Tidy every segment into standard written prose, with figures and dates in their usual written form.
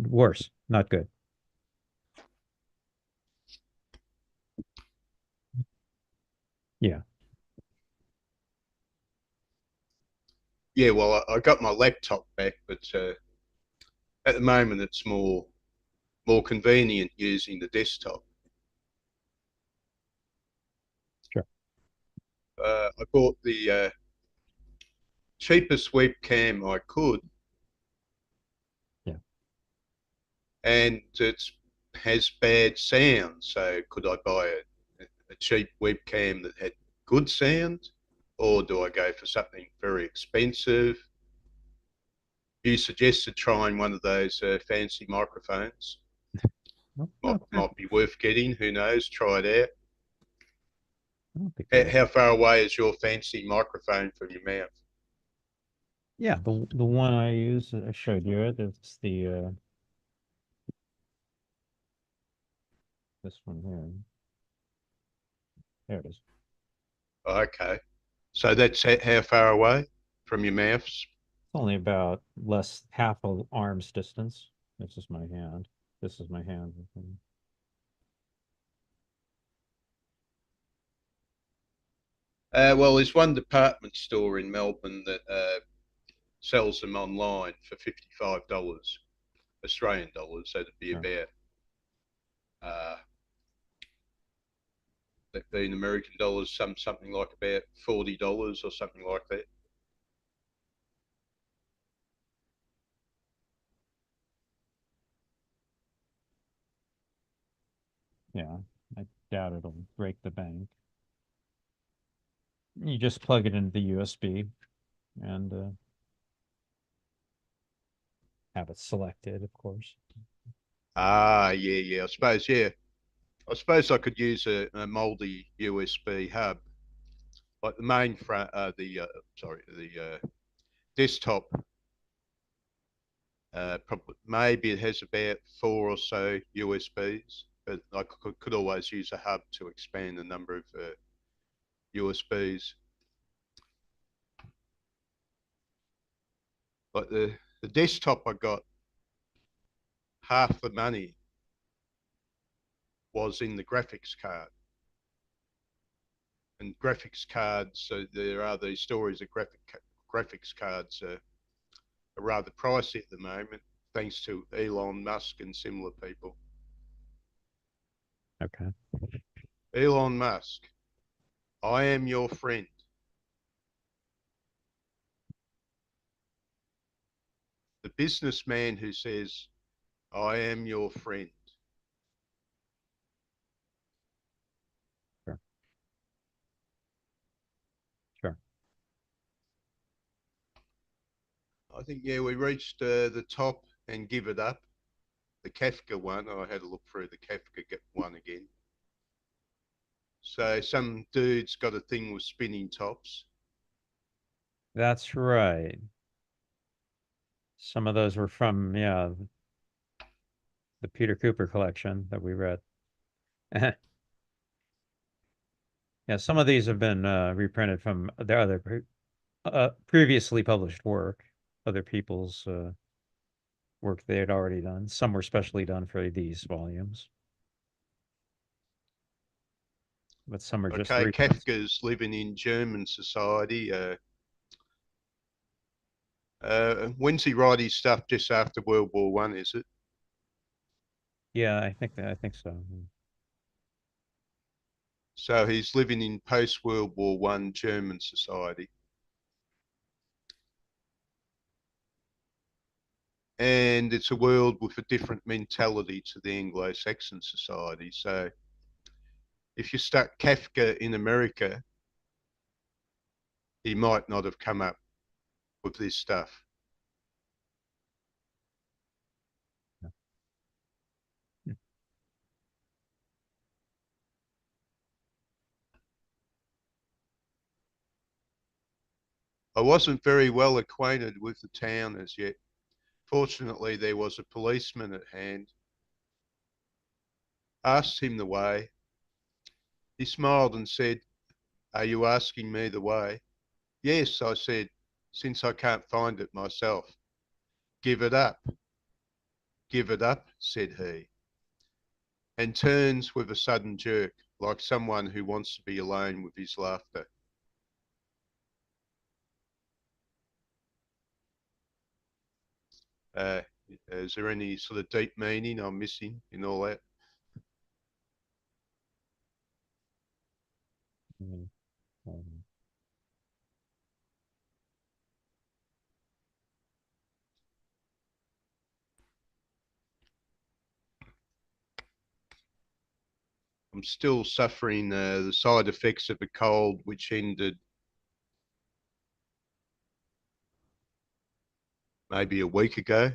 worse, not good. Yeah. Yeah, well, I got my laptop back, but at the moment it's more convenient using the desktop. Sure. I bought the cheapest webcam I could, Yeah. and it has bad sound. So could I buy a cheap webcam that had good sound, or do I go for something very expensive? You suggested trying one of those fancy microphones. Well, Might, no, I might be worth getting. Who knows? Try it don't think out. they're. How far away is your fancy microphone from your mouth? Yeah, the one I use, I showed you it. It's the this one here. There it is. Okay. So that's how far away from your mouths? It's only about less half a arm's distance. This is my hand. This is my hand. Well, there's one department store in Melbourne that sells them online for $55 Australian dollars. So that'd be Sure. about uh, that being American dollars, something like about $40 or something like that. Yeah, I doubt it'll break the bank. You just plug it into the USB and have it selected, of course. Yeah, yeah. Yeah. I suppose I could use a multi USB hub, like the main front, the desktop. Probably maybe it has about four or so USBs, but I could always use a hub to expand the number of USBs. Like the desktop I got, half the money was in the graphics card. And graphics cards, so there are these stories of graphics cards are rather pricey at the moment, thanks to Elon Musk and similar people. Okay. Elon Musk, I am your friend. The businessman who says, I am your friend. Sure. Sure. I think, yeah, we reached the top and give it up. The Kafka one, I had a look through the Kafka one again. So some dude's got a thing with spinning tops. That's right. Some of those were from, yeah, the Peter Cooper collection that we read. Yeah, some of these have been reprinted from the other previously published work, other people's work they had already done. Some were specially done for these volumes, but some are just Okay, reprints. Kafka's living in German society. When's he write his stuff? Just after World War One, is it? Yeah, I think so. So he's living in post World War One German society, and it's a world with a different mentality to the Anglo-Saxon society. So if you stuck Kafka in America, he might not have come up with this stuff. Yeah. I wasn't very well acquainted with the town as yet. Fortunately, there was a policeman at hand. Asked him the way. He smiled and said, are you asking me the way? Yes, I said, since I can't find it myself. Give it up. Give it up, said he, and turns with a sudden jerk, like someone who wants to be alone with his laughter. Uh, is there any sort of deep meaning I'm missing in all that? Mm, I'm still suffering the side effects of a cold, which ended maybe a week ago.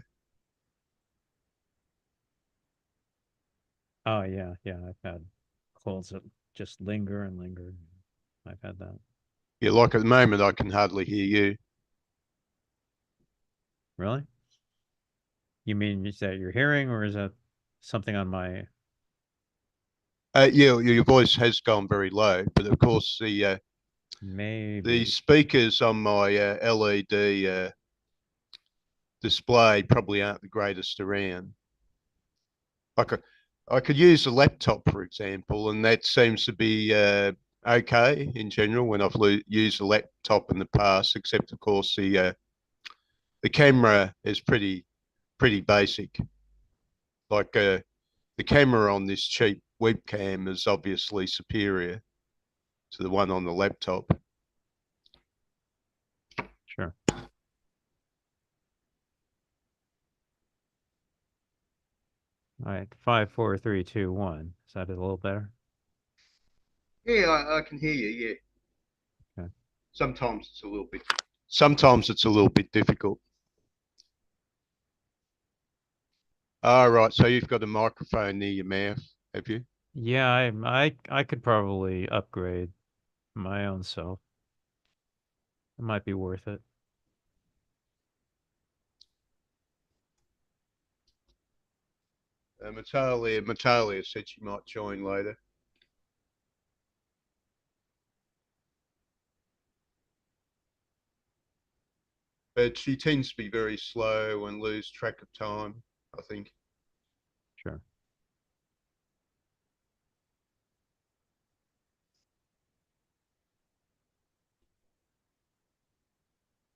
Oh yeah, yeah. I've had colds that just linger and linger. I've had that. Yeah, like at the moment, I can hardly hear you. Really? You mean is that your hearing, or is that something on my Yeah, your voice has gone very low, but of course the maybe? speakers on my LED display probably aren't the greatest around. I could I could use a laptop, for example, and that seems to be okay in general when I've used a laptop in the past. Except, of course, the camera is pretty basic. Like the camera on this cheap webcam is obviously superior to the one on the laptop. Sure. All right. 5, 4, 3, 2, 1. Is that a little better? Yeah, I can hear you. Yeah, Okay. sometimes it's a little bit. Sometimes it's a little bit difficult. All right, so you've got a microphone near your mouth, have you? Yeah, I could probably upgrade my own self. It might be worth it. Matalia said she might join later, but she tends to be very slow and lose track of time, I think. Sure.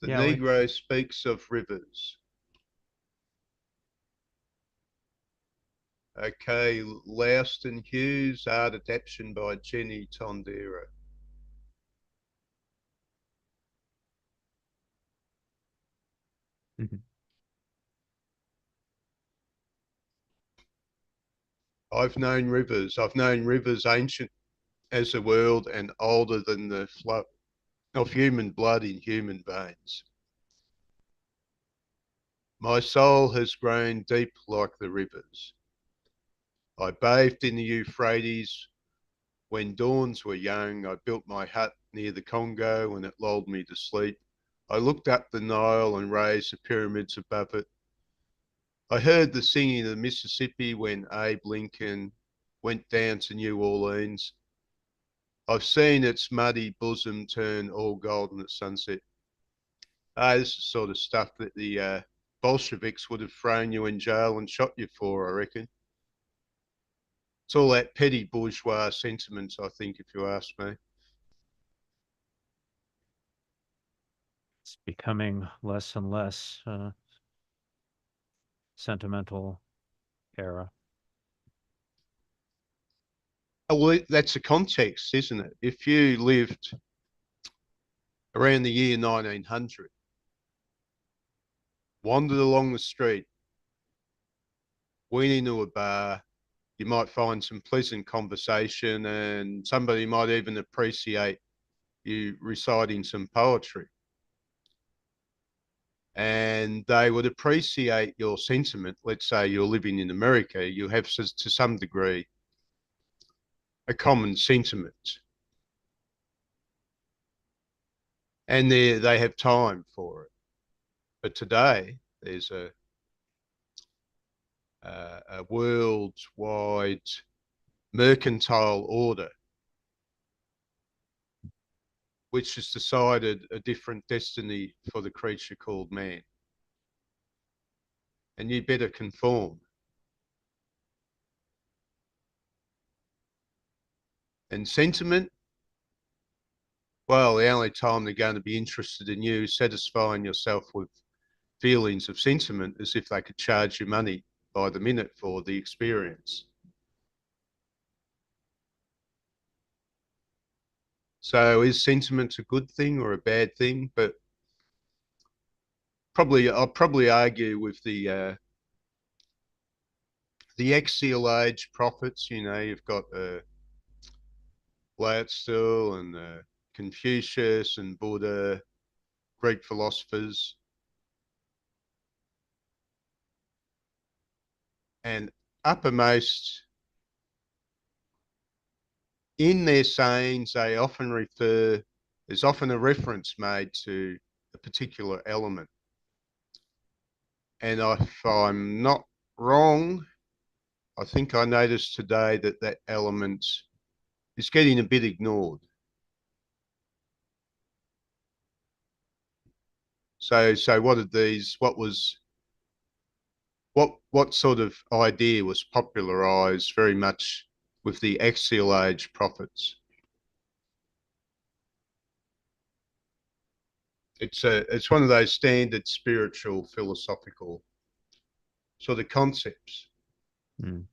The Yeah, we Negro speaks of rivers. Okay, Louston Hughes, art adaptation by Jenny Tondera. Mhm. I've known rivers ancient as the world and older than the flow of human blood in human veins. My soul has grown deep like the rivers. I bathed in the Euphrates when dawns were young. I built my hut near the Congo and it lulled me to sleep. I looked up the Nile and raised the pyramids above it. I heard the singing of the Mississippi when Abe Lincoln went down to New Orleans. I've seen its muddy bosom turn all golden at sunset. This is the sort of stuff that the Bolsheviks would have thrown you in jail and shot you for, I reckon. It's all that petty bourgeois sentiment, I think, if you ask me. It's becoming less and less sentimental era. Well, that's the context, isn't it? If you lived around the year 1900, wandered along the street, went into a bar, you might find some pleasant conversation and somebody might even appreciate you reciting some poetry. And they would appreciate your sentiment. Let's say you're living in America, you have to some degree a common sentiment, and they have time for it. But today, there's a worldwide mercantile order which has decided a different destiny for the creature called man. And you better conform. And sentiment, well, the only time they're going to be interested in you satisfying yourself with feelings of sentiment is if they could charge you money by the minute for the experience. So is sentiment a good thing or a bad thing? But I'll probably argue with the axial age prophets. You know, you've got Lao Tzu and Confucius and Buddha, Greek philosophers, and uppermost in their sayings, they often refer. There's often a reference made to a particular element, and if I'm not wrong, I think I noticed today that that element is getting a bit ignored. So what are these? What sort of idea was popularized very much with the axial age prophets? It's one of those standard spiritual philosophical sort of concepts Mm.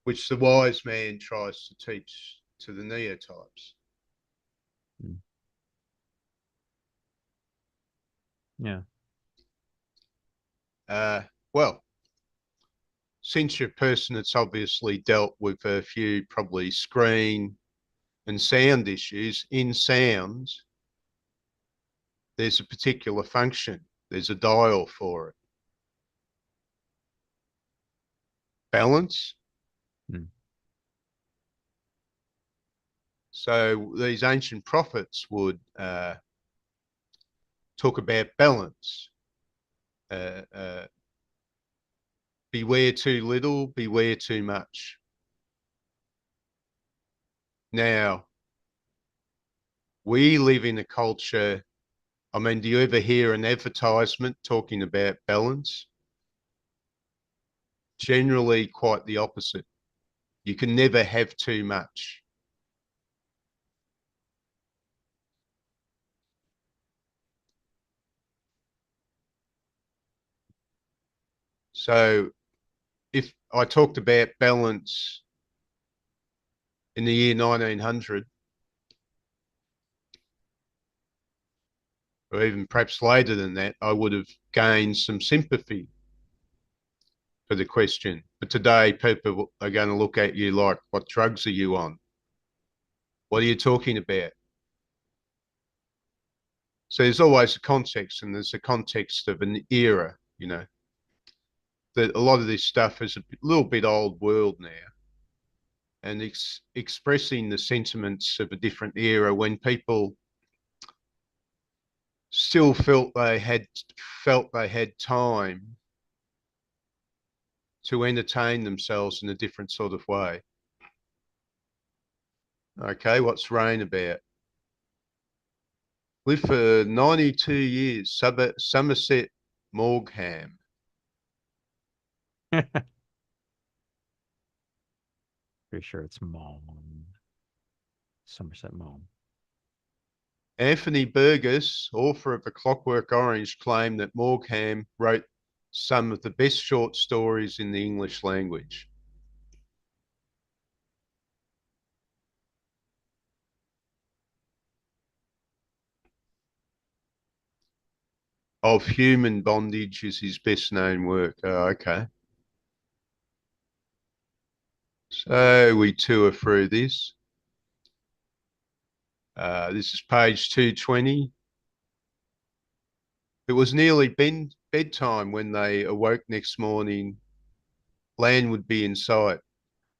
which the wise man tries to teach to the neotypes. Mm. Yeah. Uh, well, since you're a person that's obviously dealt with a few probably screen and sound issues, in sound, there's a particular function, there's a dial for it. Balance. Mm. So these ancient prophets would talk about balance. Uh, uh, Beware too little, beware too much. Now, we live in a culture. I mean, do you ever hear an advertisement talking about balance? Generally, quite the opposite. You can never have too much. So, if I talked about balance in the year 1900, or even perhaps later than that, I would have gained some sympathy for the question. But today, people are going to look at you like, what drugs are you on? What are you talking about? So there's always a context, and there's a context of an era, you know, that a lot of this stuff is a little bit old world now. And expressing the sentiments of a different era when people still felt they had time to entertain themselves in a different sort of way. Okay, what's rain about? Lived for 92 years, Somerset Morgham. Pretty sure it's Mom. Somerset Mom. Anthony Burgess, author of A Clockwork Orange, claimed that Morgham wrote some of the best short stories in the English language. Of Human Bondage is his best known work. Oh, okay. So we tour through this. This is page 220. It was nearly bedtime when they awoke next morning. Land would be in sight.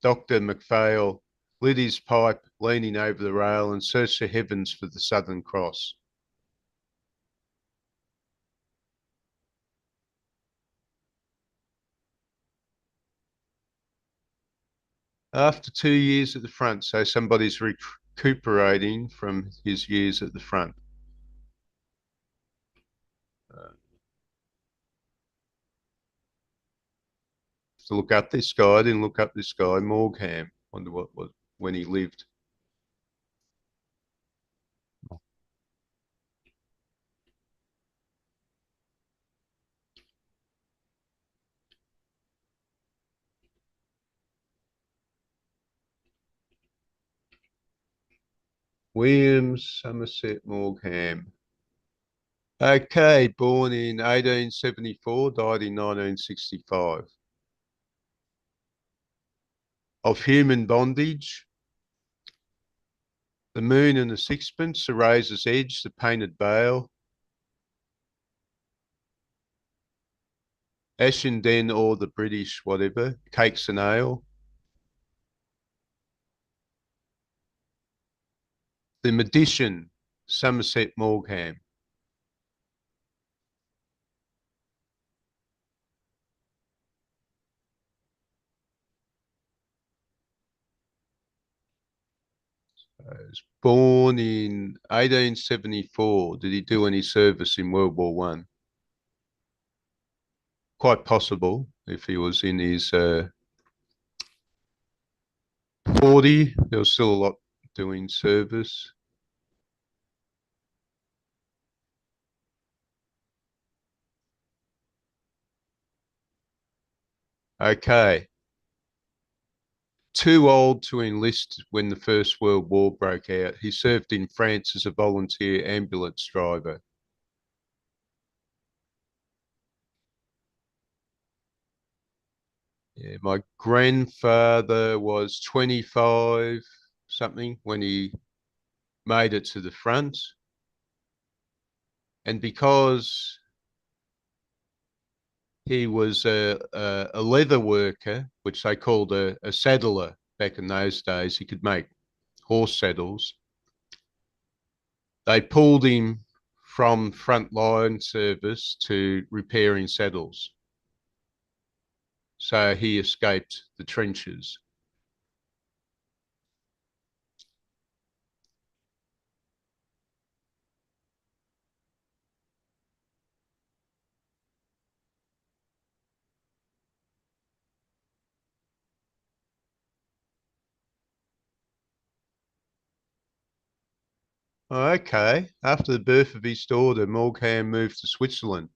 Dr. MacPhail lit his pipe, leaning over the rail, and searched the heavens for the Southern Cross. After 2 years at the front, so somebody's recuperating from his years at the front. Uh, to look up this guy, I didn't look up this guy, Morgham. Wonder what when he lived. Williams Somerset Morgham. Okay, born in 1874, died in 1965. Of Human Bondage, The Moon and the Sixpence, The Razor's Edge, The Painted Veil, Ashen Den or The British whatever, Cakes and Ale, The Magician, Somerset Maugham. Was born in 1874. Did he do any service in World War One? Quite possible if he was in his 40. There was still a lot doing service. Okay. Too old to enlist when the First World War broke out. He served in France as a volunteer ambulance driver. Yeah, my grandfather was 25 something when he made it to the front. And because he was a leather worker, which they called a saddler back in those days, he could make horse saddles. They pulled him from frontline service to repairing saddles. So he escaped the trenches. Okay. After the birth of his daughter, Morgham moved to Switzerland.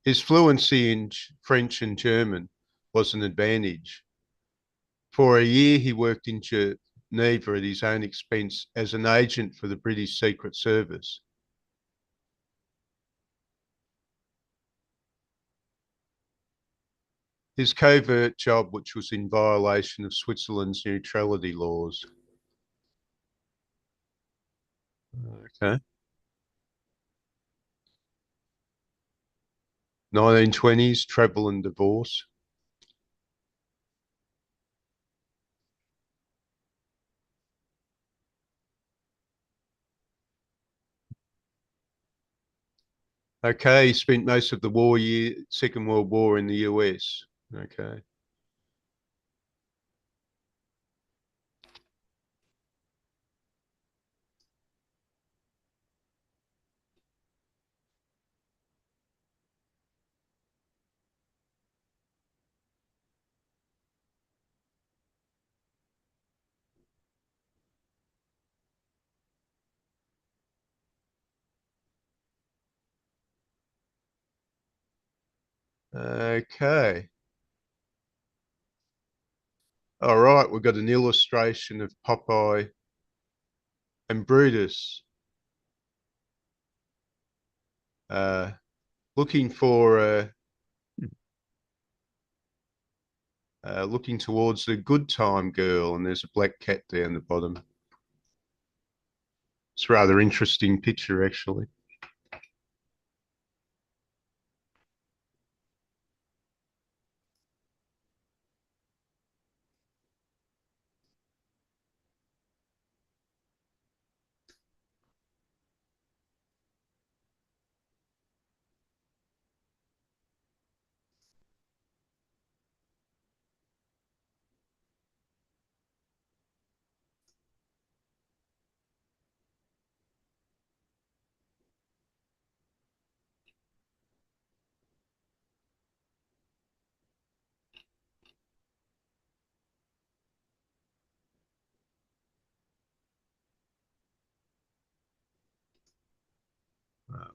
His fluency in French and German was an advantage. For a year, he worked in Geneva at his own expense as an agent for the British Secret Service. His covert job, which was in violation of Switzerland's neutrality laws. Okay. 1920s, travel and divorce. Okay, he spent most of the Second World War in the US. Okay. Okay. All right, we've got an illustration of Popeye and Brutus uh, looking for looking towards the good time girl, and there's a black cat down the bottom. It's a rather interesting picture, actually.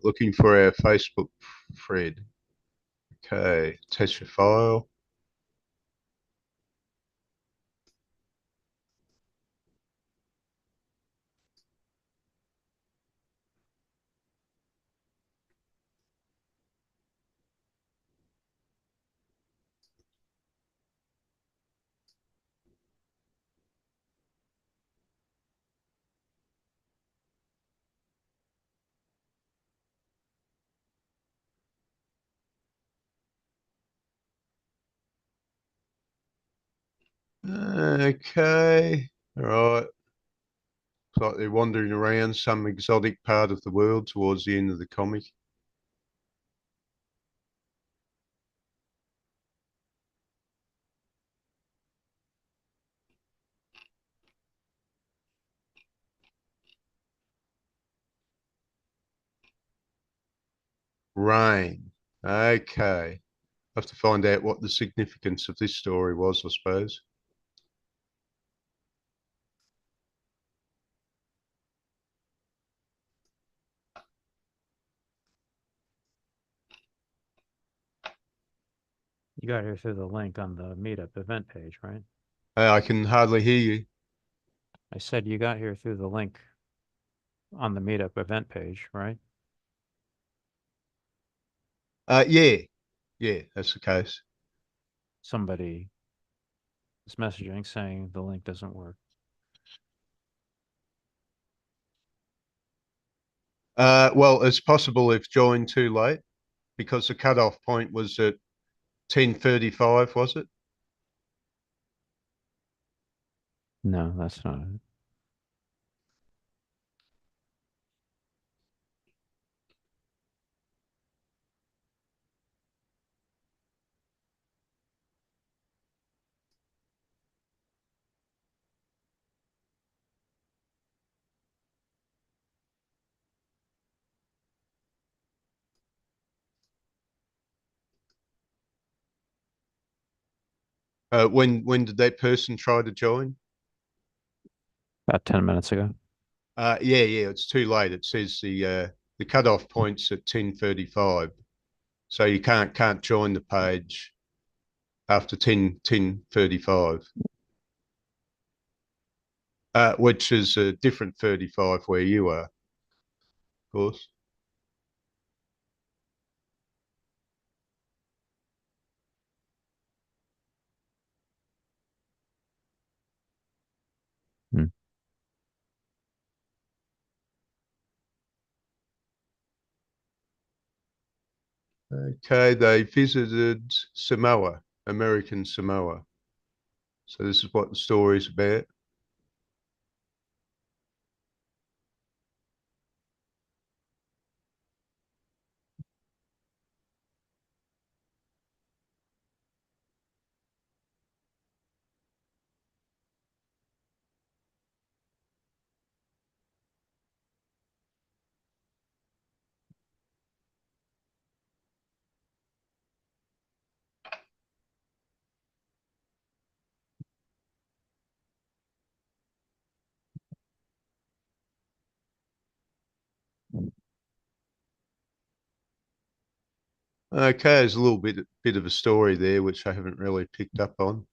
Looking for our Facebook thread. Okay, attach a file. Okay. All right. It's like they're wandering around some exotic part of the world towards the end of the comic. Rain. Okay. I have to find out what the significance of this story was, I suppose. You got here through the link on the meetup event page, right? I can hardly hear you. I said you got here through the link on the meetup event page, right? Yeah, yeah, that's the case. Somebody is messaging saying the link doesn't work. Well, it's possible if joined too late because the cutoff point was at 10:35, was it? No, that's not it. When did that person try to join? About 10 minutes ago. Yeah, it's too late. It says the cutoff point's at 10:35, so you can't join the page after 10:35, which is a different 35 where you are, of course. Hmm. Okay, they visited Samoa, American Samoa. So this is what the story is about. Okay, there's a little bit of a story there which I haven't really picked up on.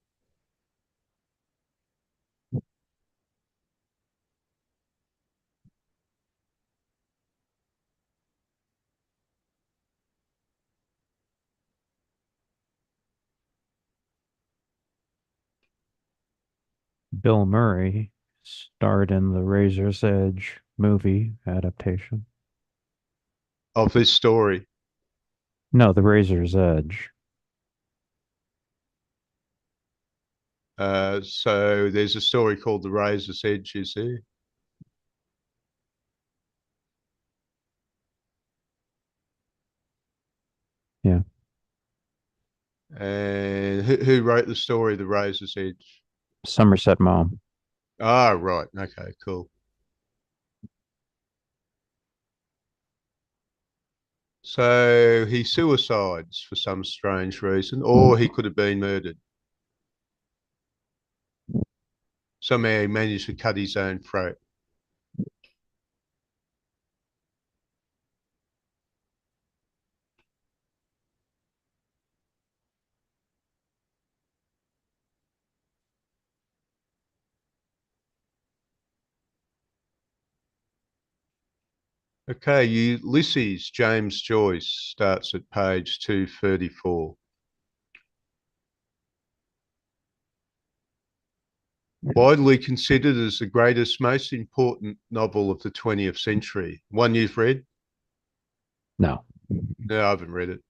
Bill Murray starred in the Razor's Edge movie adaptation. Of this story. No, the Razor's Edge. So there's a story called The Razor's Edge, is there? Yeah. And who wrote the story, The Razor's Edge? Somerset Maugham. Ah, right. Okay, cool. So he suicides for some strange reason, or he could have been murdered. Somehow he managed to cut his own throat. Okay, Ulysses James Joyce starts at page 234. Widely considered as the greatest, most important novel of the 20th century. One you've read? No. No, I haven't read it.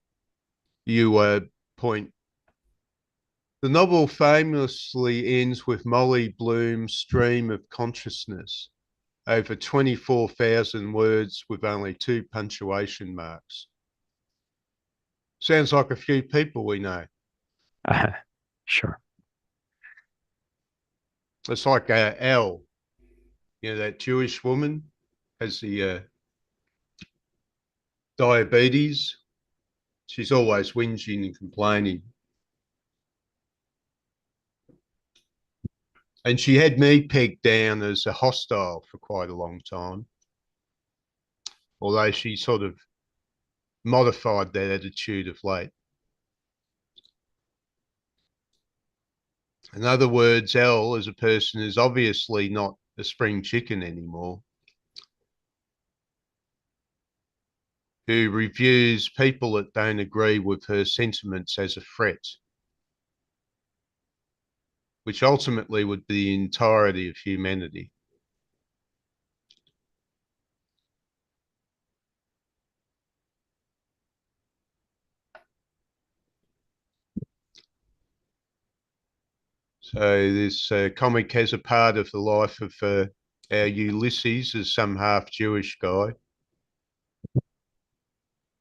You point. The novel famously ends with Molly Bloom's stream of consciousness over 24,000 words with only two punctuation marks. Sounds like a few people we know. Uh, sure. It's like Elle, that Jewish woman has the diabetes. She's always whinging and complaining. And she had me pegged down as a hostile for quite a long time, although she sort of modified that attitude of late. In other words, Elle as a person is obviously not a spring chicken anymore, who reviews people that don't agree with her sentiments as a threat, which ultimately would be the entirety of humanity. So this comic has a part of the life of our Ulysses as some half Jewish guy.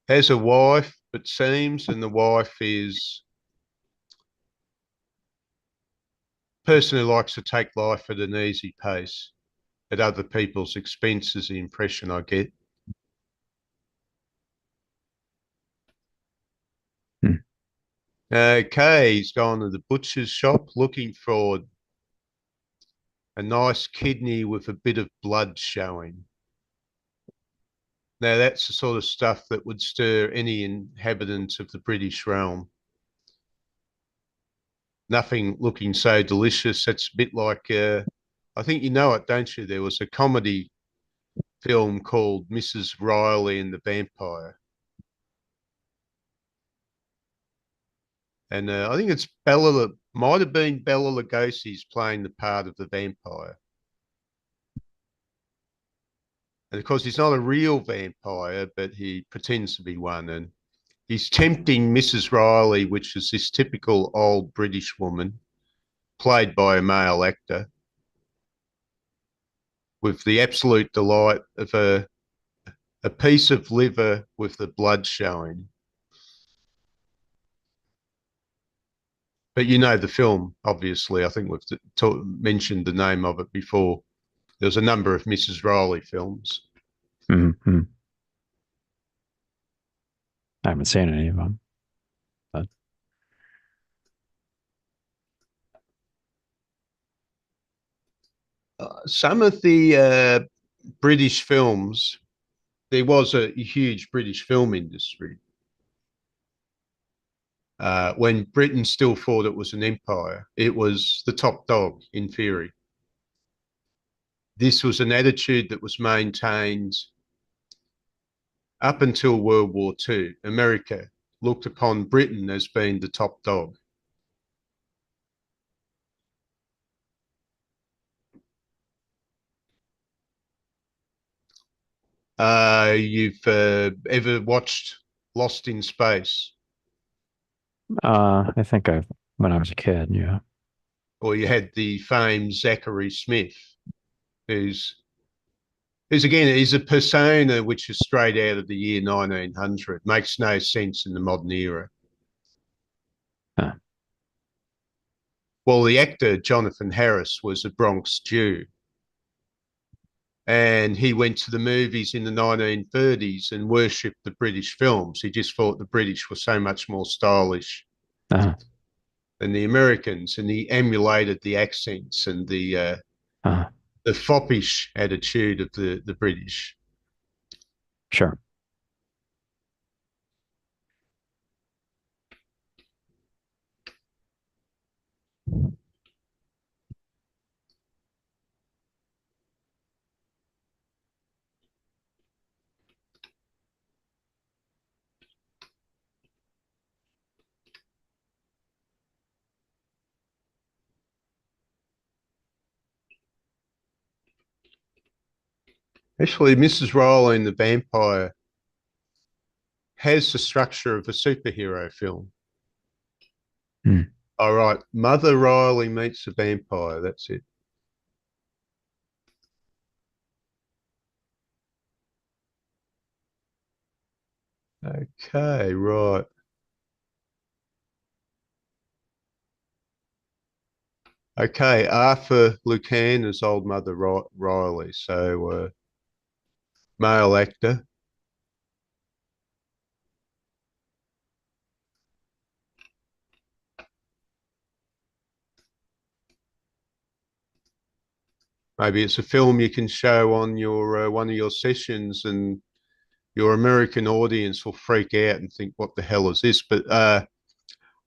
Has a wife, it seems, and the wife is a person who likes to take life at an easy pace at other people's expense is the impression I get. Hmm. Okay, he's gone to the butcher's shop looking for a nice kidney with a bit of blood showing. Now, that's the sort of stuff that would stir any inhabitant of the British realm. Nothing looking so delicious. It's a bit like, I think you know it, don't you? There was a comedy film called Mrs. Riley and the Vampire. And I think it's Bella, might have been Bella Lugosi's playing the part of the vampire. And of course, he's not a real vampire, but he pretends to be one. And he's tempting Mrs. Riley, which is this typical old British woman, played by a male actor, with the absolute delight of a piece of liver with the blood showing. But you know the film, obviously. I think we've mentioned the name of it before. There's a number of Mrs. Riley films. Mm-hmm. I haven't seen any of them, but Some of the British films, there was a huge British film industry when Britain still thought it was an empire. It was the top dog in theory. This was an attitude that was maintained up until World War II. America looked upon Britain as being the top dog. You've ever watched Lost in Space? I think I when I was a kid, yeah. Or you had the famed Zachary Smith, who's who's again is a persona which is straight out of the year 1900. Makes no sense in the modern era. Huh. Well, the actor Jonathan Harris was a Bronx Jew, and he went to the movies in the 1930s and worshipped the British films. He just thought the British were so much more stylish Uh-huh. than the Americans, and he emulated the accents and Uh-huh. the foppish attitude of the British. Sure. Actually, Mrs. Riley and the Vampire has the structure of a superhero film. Hmm. All right. Mother Riley meets a vampire. That's it. Okay, right. Okay, Arthur Lucan is old Mother Riley. So, male actor. Maybe it's a film you can show on your one of your sessions, and your American audience will freak out and think, "What the hell is this?" But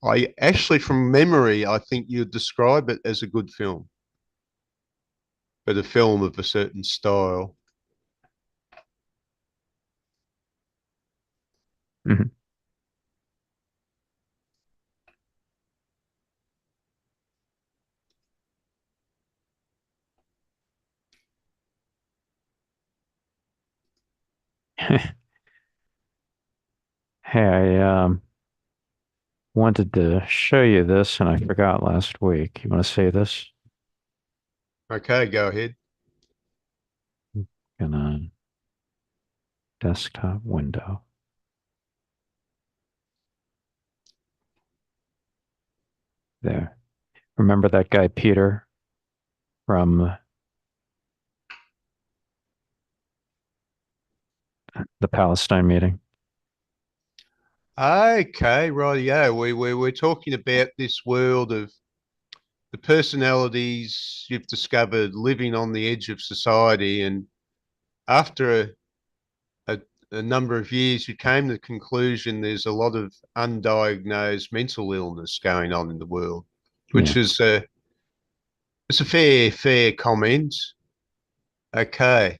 I actually, from memory, I think you'd describe it as a good film, but a film of a certain style. Mhm. Hey, I wanted to show you this and I forgot last week. You want to see this? Okay, go ahead. Gonna desktop window. There. Remember that guy Peter from the Palestine meeting? Okay, right. Yeah, we're talking about this world of the personalities you've discovered living on the edge of society, and after a, a number of years, you came to the conclusion there's a lot of undiagnosed mental illness going on in the world, Yeah. which is a it's a fair comment. Okay,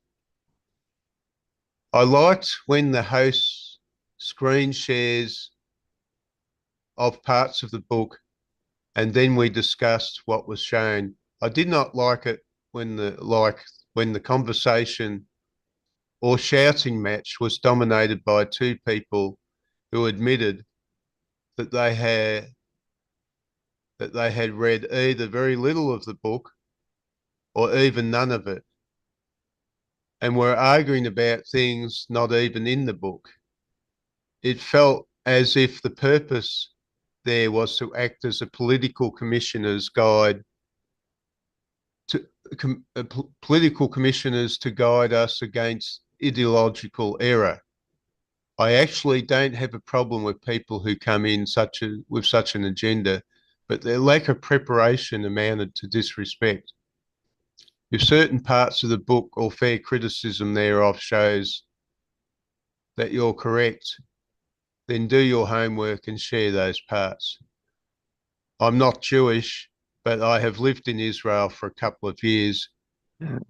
I liked when the host screen shares of parts of the book, and then we discussed what was shown. I did not like it when the conversation or shouting match was dominated by two people who admitted that they had read either very little of the book or even none of it, and were arguing about things not even in the book. It felt as if the purpose there was to act as a political commissioner's guide to political commissioners to guide us against ideological error. I actually don't have a problem with people who come in with such an agenda, but their lack of preparation amounted to disrespect. If certain parts of the book or fair criticism thereof shows that you're correct, then do your homework and share those parts. I'm not Jewish, but I have lived in Israel for a couple of years.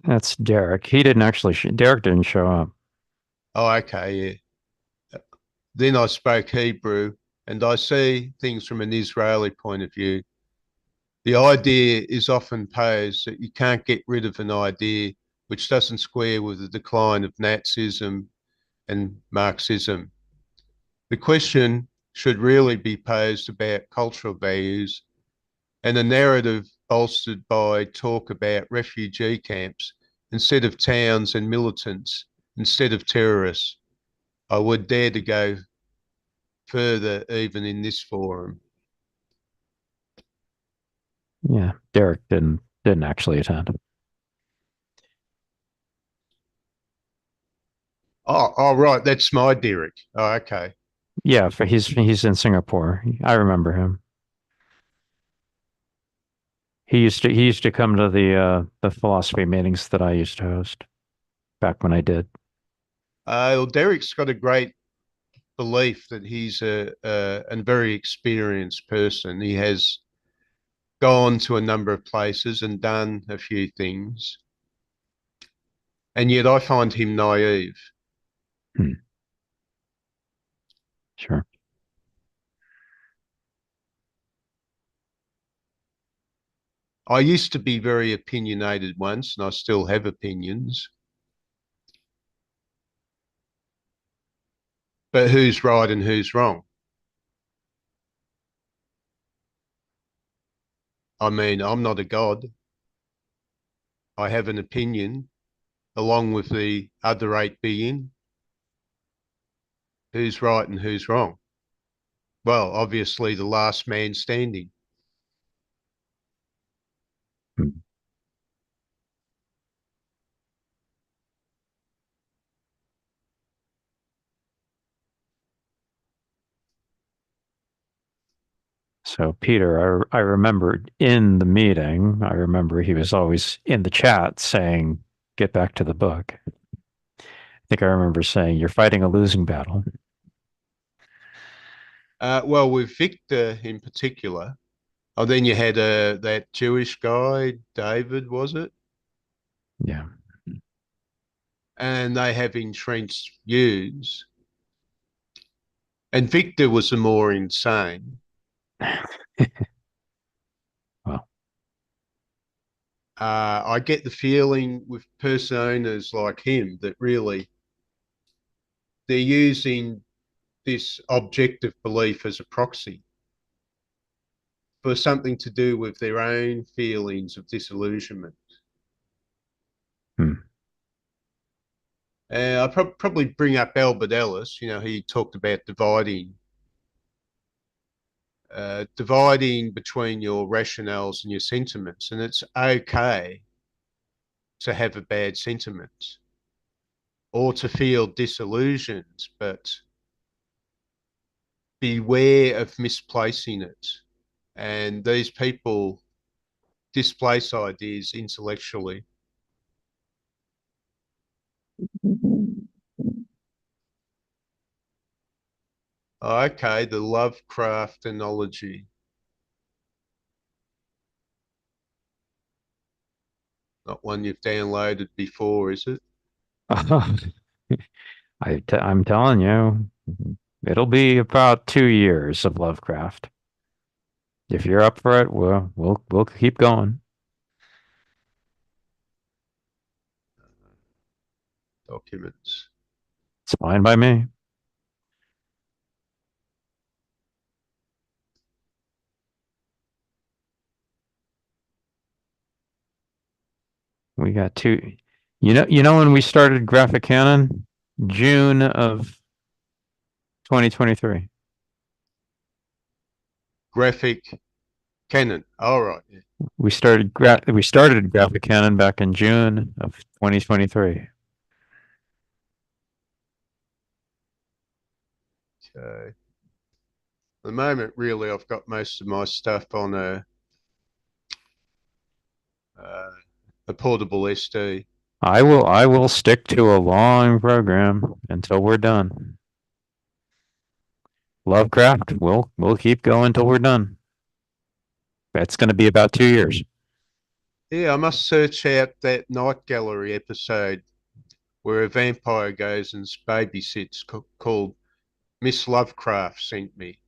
That's Derek. He didn't actually, Derek didn't show up. Oh, okay, yeah. Then I spoke Hebrew, and I see things from an Israeli point of view. The idea is often posed that you can't get rid of an idea which doesn't square with the decline of Nazism and Marxism. The question should really be posed about cultural values, and a narrative bolstered by talk about refugee camps instead of towns and militants instead of terrorists. I would dare to go further even in this forum. Yeah, Derek didn't actually attend. Oh, right, that's my Derek. Oh, okay. Yeah, he's in Singapore. I remember him. He used to come to the philosophy meetings that I used to host back when I did. Well, Derek's got a great belief that he's a very experienced person. He has gone to a number of places and done a few things, and yet I find him naive. Hmm, sure. I used to be very opinionated once, and I still have opinions. But who's right and who's wrong? I mean, I'm not a god. I have an opinion along with the other 8 billion. Who's right and who's wrong? Well, obviously, the last man standing. Hmm. So Peter, I remember in the meeting, I remember he was always in the chat saying, "Get back to the book." I think I remember saying, "You're fighting a losing battle." Well, with Victor in particular. Oh, then you had that Jewish guy, David, was it? Yeah. And they have entrenched views. And Victor was the more insane. Well, I get the feeling with personas like him that really they're using this objective belief as a proxy for something to do with their own feelings of disillusionment. hmm. I probably bring up Albert Ellis. You know, he talked about dividing between your rationales and your sentiments, and it's okay to have a bad sentiment or to feel disillusioned, but beware of misplacing it. And these people displace ideas intellectually. Okay, the Lovecraft analogy, not one you've downloaded before, is it? I'm telling you, it'll be about 2 years of Lovecraft. If you're up for it, we'll keep going. Documents. It's fine by me. We got two. You know when we started Graphic Canon? June of 2023. Graphic Canon. All right. Yeah. We started Graphic Canon back in June of 2023. Okay. At the moment, really, I've got most of my stuff on uh, a portable SD. I will stick to a long program until we're done. Lovecraft, we'll keep going till we're done. That's going to be about 2 years. Yeah, I must search out that Night Gallery episode where a vampire goes and babysits called Miss Lovecraft sent me.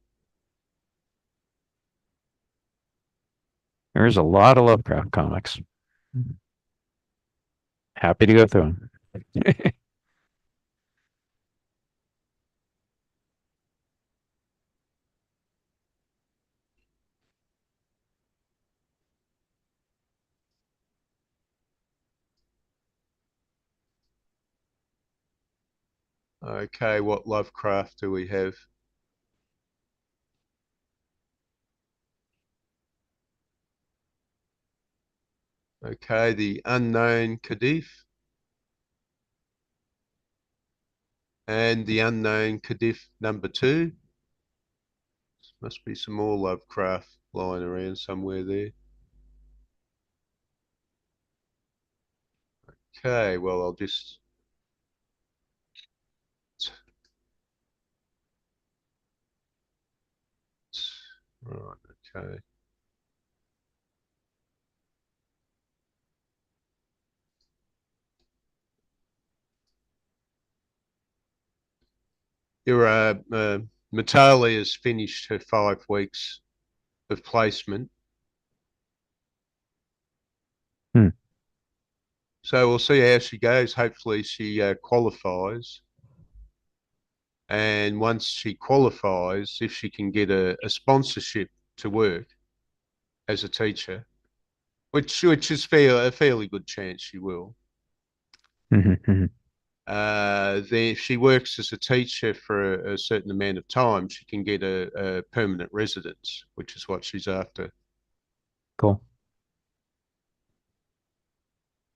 There's a lot of Lovecraft comics. Happy to go through them. Okay, what Lovecraft do we have? Okay, the Unknown Kadif and the Unknown Kadif number 2. Must be some more Lovecraft lying around somewhere there. Okay, well, I'll just. Right, okay. Your Matali has finished her 5 weeks of placement. Hmm. So we'll see how she goes. Hopefully, she qualifies. And once she qualifies, if she can get a sponsorship to work, as a teacher, which is fair, a fairly good chance she will. Mhm, mhm. Then if she works as a teacher for a certain amount of time, she can get a permanent residence, which is what she's after. Cool.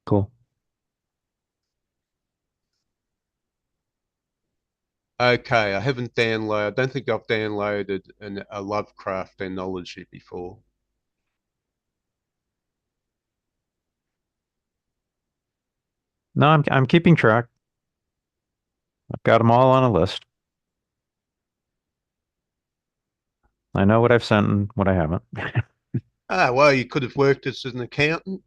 Cool. Okay, I haven't downloaded. I don't think I've downloaded a Lovecraft anthology before. No, I'm keeping track. I've got them all on a list. I know what I've sent and what I haven't. Ah, well, you could have worked as an accountant.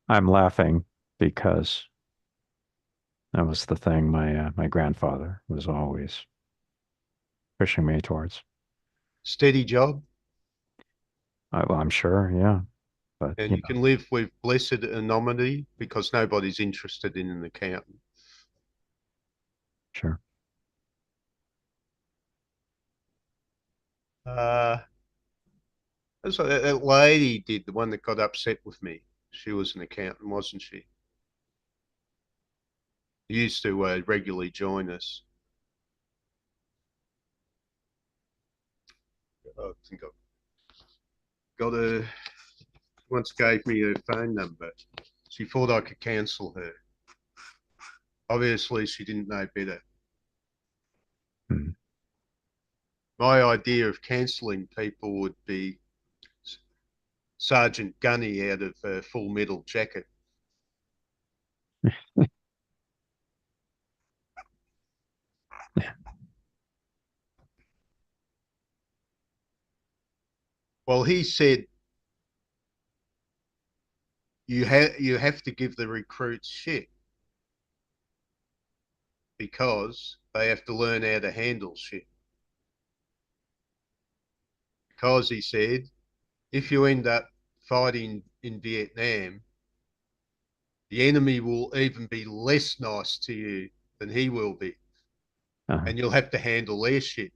I'm laughing because that was the thing my grandfather was always pushing me towards. Steady job, Well, I'm sure, yeah, but and you can live with blessed anonymity because nobody's interested in an accountant. sure. Uh, that's what that lady did, the one that got upset with me. She was an accountant, wasn't she? Used to regularly join us. I think I got her, once gave me her phone number. She thought I could cancel her. Obviously, she didn't know better. Hmm. My idea of cancelling people would be Sergeant Gunny out of Full Metal Jacket. Well, he said you have to give the recruits shit because they have to learn how to handle shit. Because he said, if you end up fighting in Vietnam, the enemy will even be less nice to you than he will be, Uh-huh. and you'll have to handle their shit.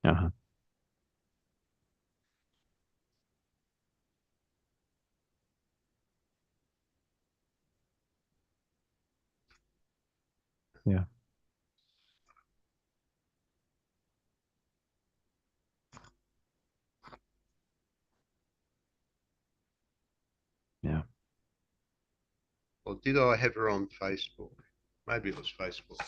Uh-huh. Yeah. Yeah. Or did I have her on Facebook? Maybe it was Facebook.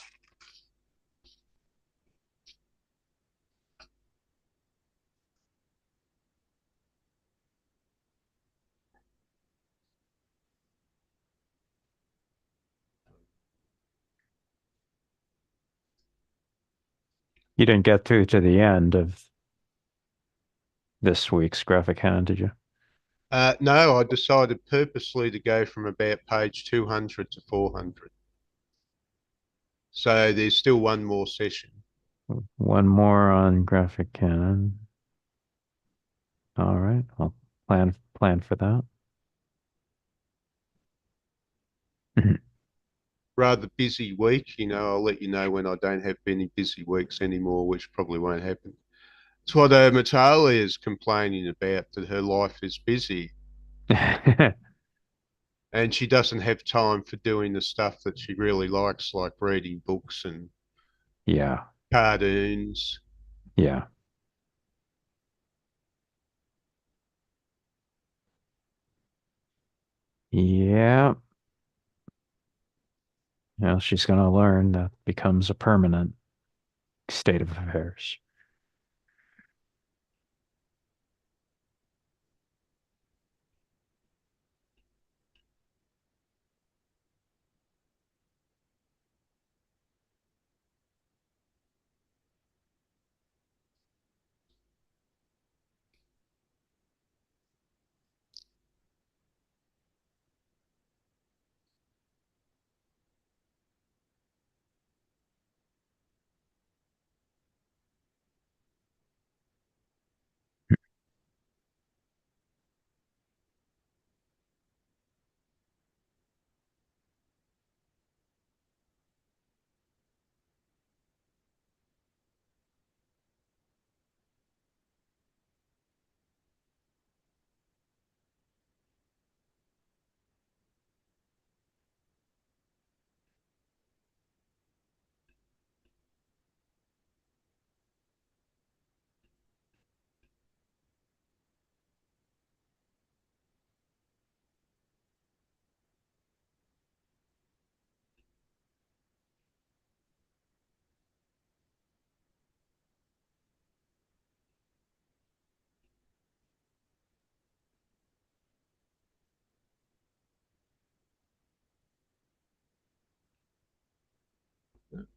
You didn't get through to the end of this week's graphic canon, did you? No, I decided purposely to go from about page 200 to 400. So there's still one more session. One more on graphic canon. All right. I'll plan for that. Rather busy week. I'll let you know when I don't have any busy weeks anymore, which probably won't happen. It's what Matali is complaining about, that her life is busy and she doesn't have time for doing the stuff that she really likes, like reading books and Yeah. cartoons. Yeah. Yeah. Well, she's going to learn that becomes a permanent state of affairs.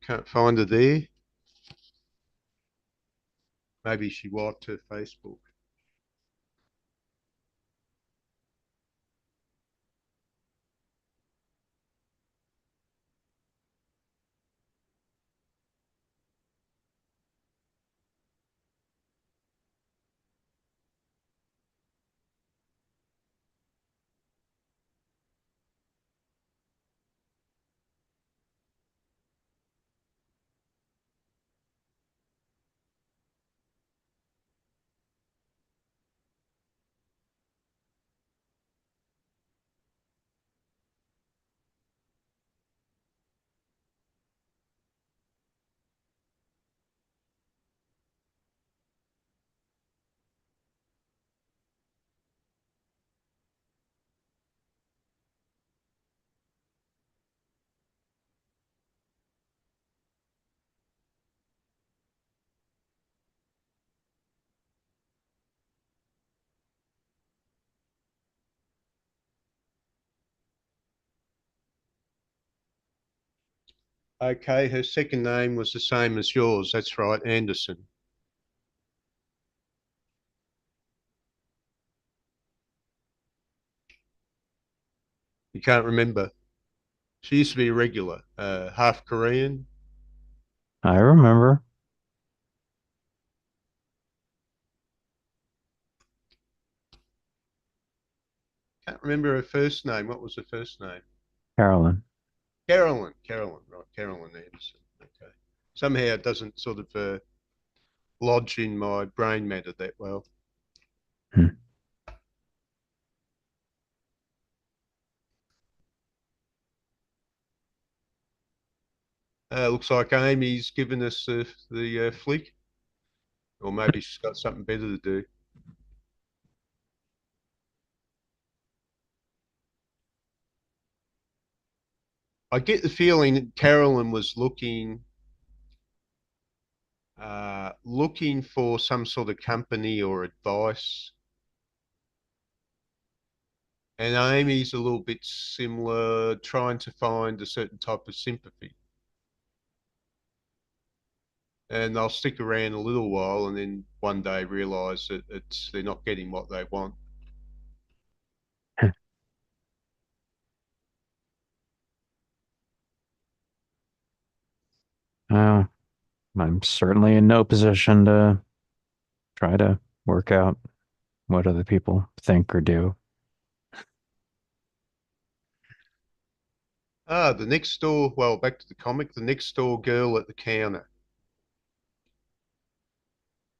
Can't find her there. Maybe she wiped her Facebook. Okay, her second name was the same as yours. That's right, Anderson. You can't remember. She used to be a regular, half Korean. I remember. Can't remember her first name. What was her first name? Carolyn. Carolyn. Carolyn, right. Carolyn Anderson. Okay. Somehow it doesn't sort of lodge in my brain matter that well. Hmm. Looks like Amy's given us the flick, or maybe she's got something better to do. I get the feeling that Carolyn was looking for some sort of company or advice, and Amy's a little bit similar, trying to find a certain type of sympathy. And they'll stick around a little while, and then one day realise that they're not getting what they want. Well, I'm certainly in no position to try to work out what other people think or do. The next door. Well, back to the comic. The next door girl at the counter.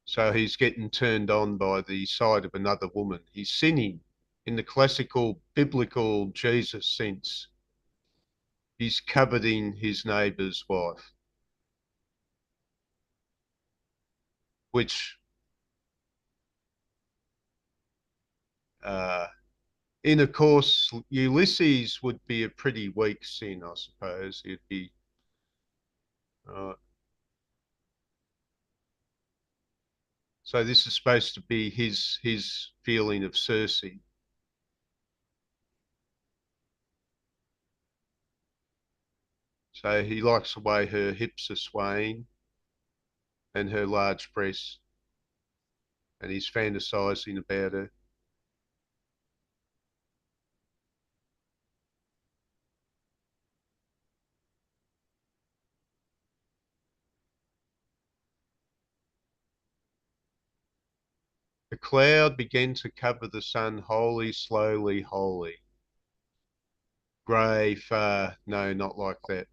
So he's getting turned on by the sight of another woman. He's sinning in the classical biblical Jesus sense. He's coveting his neighbour's wife, which uh, in, of course, Ulysses would be a pretty weak sin, I suppose. He'd be, uh, so this is supposed to be his feeling of Circe. So he likes the way her hips are swaying and her large breasts, and he's fantasizing about her. The cloud began to cover the sun wholly, slowly, wholly. Grey, far, no, not like that.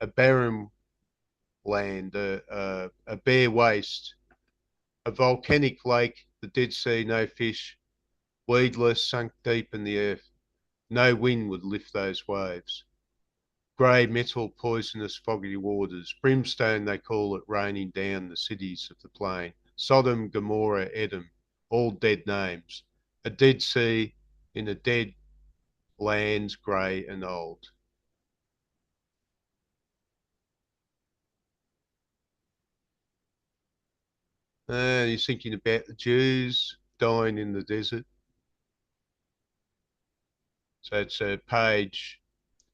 A barren land, a bare waste, a volcanic lake, the Dead Sea, no fish, weedless, sunk deep in the earth. No wind would lift those waves. Grey metal, poisonous, foggy waters. Brimstone, they call it, raining down the cities of the plain. Sodom, Gomorrah, Edom, all dead names. A dead sea in a dead lands, grey and old. He's thinking about the Jews dying in the desert. So it's page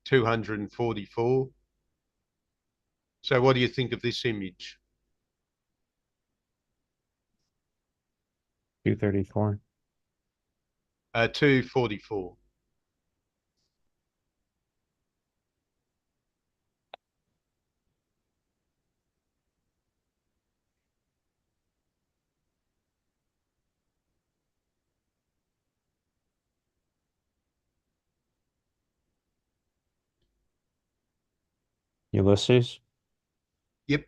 244. So what do you think of this image? 234. 244. Ulysses. Yep.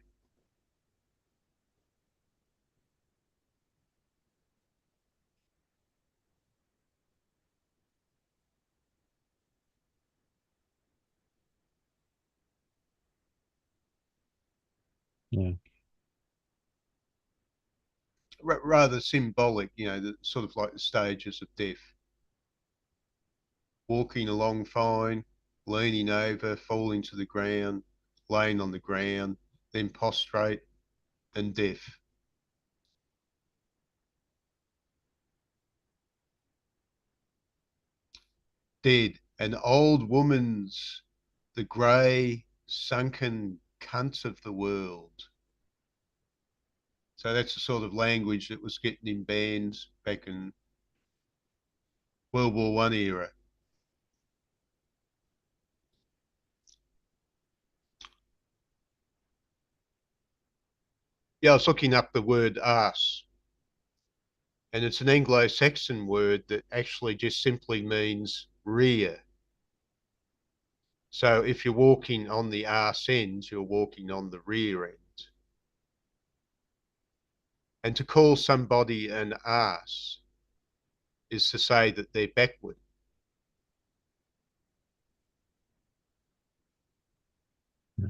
Yeah. Rather symbolic, the sort of like the stages of death. Walking along fine, leaning over, falling to the ground, laying on the ground, then prostrate and death. Dead, an old woman's, the grey, sunken cunt of the world. So that's the sort of language that was getting in bands back in World War I era. Yeah, I was looking up the word arse, and it's an Anglo-Saxon word that actually just simply means rear. So if you're walking on the arse end, you're walking on the rear end. And to call somebody an arse is to say that they're backward. Yeah.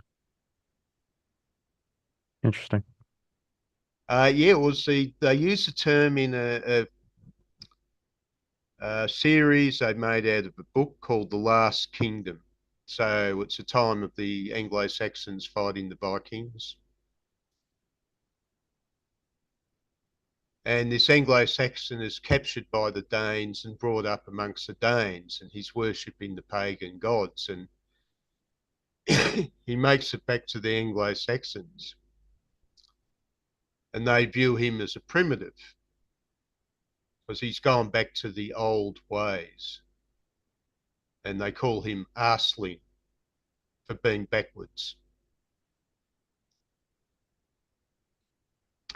Interesting. Yeah, it was they used the term in a series they made out of a book called The Last Kingdom. So it's a time of the Anglo-Saxons fighting the Vikings. And this Anglo-Saxon is captured by the Danes and brought up amongst the Danes, and he's worshipping the pagan gods. And he makes it back to the Anglo-Saxons, and they view him as a primitive because he's gone back to the old ways, and they call him Arsling for being backwards.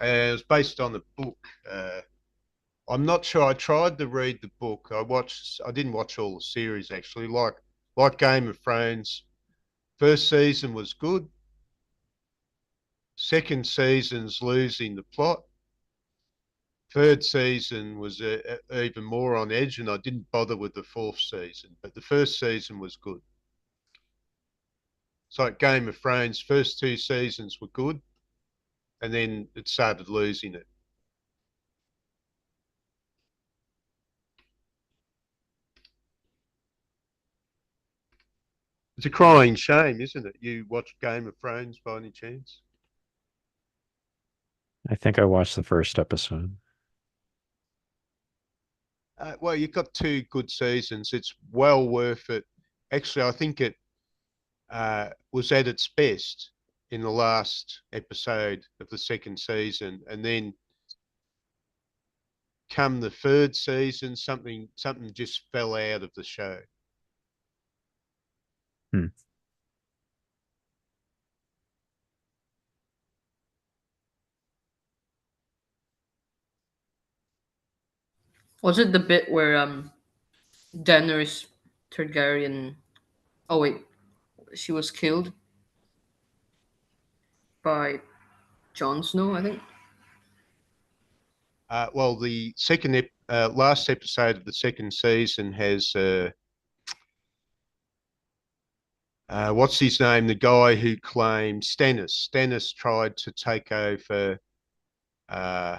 And it was based on a book. I'm not sure. I tried to read the book. I didn't watch all the series actually. Like Game of Thrones, first season was good. Second season's losing the plot. Third season was even more on edge, and I didn't bother with the fourth season. But the first season was good. It's like Game of Thrones. First two seasons were good, and then it started losing it. It's a crying shame, isn't it? You watch Game of Thrones by any chance? I think I watched the first episode. Well, you've got two good seasons. It's well worth it. Actually, I think it was at its best in the last episode of the second season, and then come the third season, something just fell out of the show. Hmm. Was it the bit where Daenerys Targaryen? Oh wait, she was killed by Jon Snow, I think. Well, the last episode of the second season has what's his name? The guy who claimed Stannis. Stannis tried to take over uh,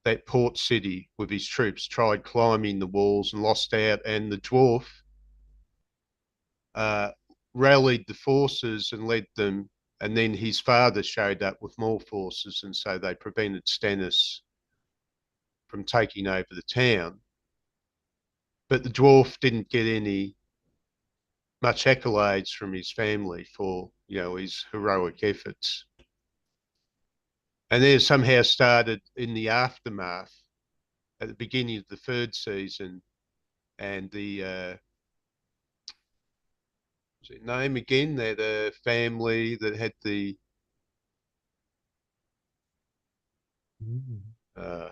that port city with his troops, tried climbing the walls and lost out. And the dwarf uh, rallied the forces and led them. And then his father showed up with more forces, and so they prevented Stannis from taking over the town. But the dwarf didn't get any much accolades from his family for, his heroic efforts. And then somehow started in the aftermath at the beginning of the third season, and the what's it name again? That family that had the uh,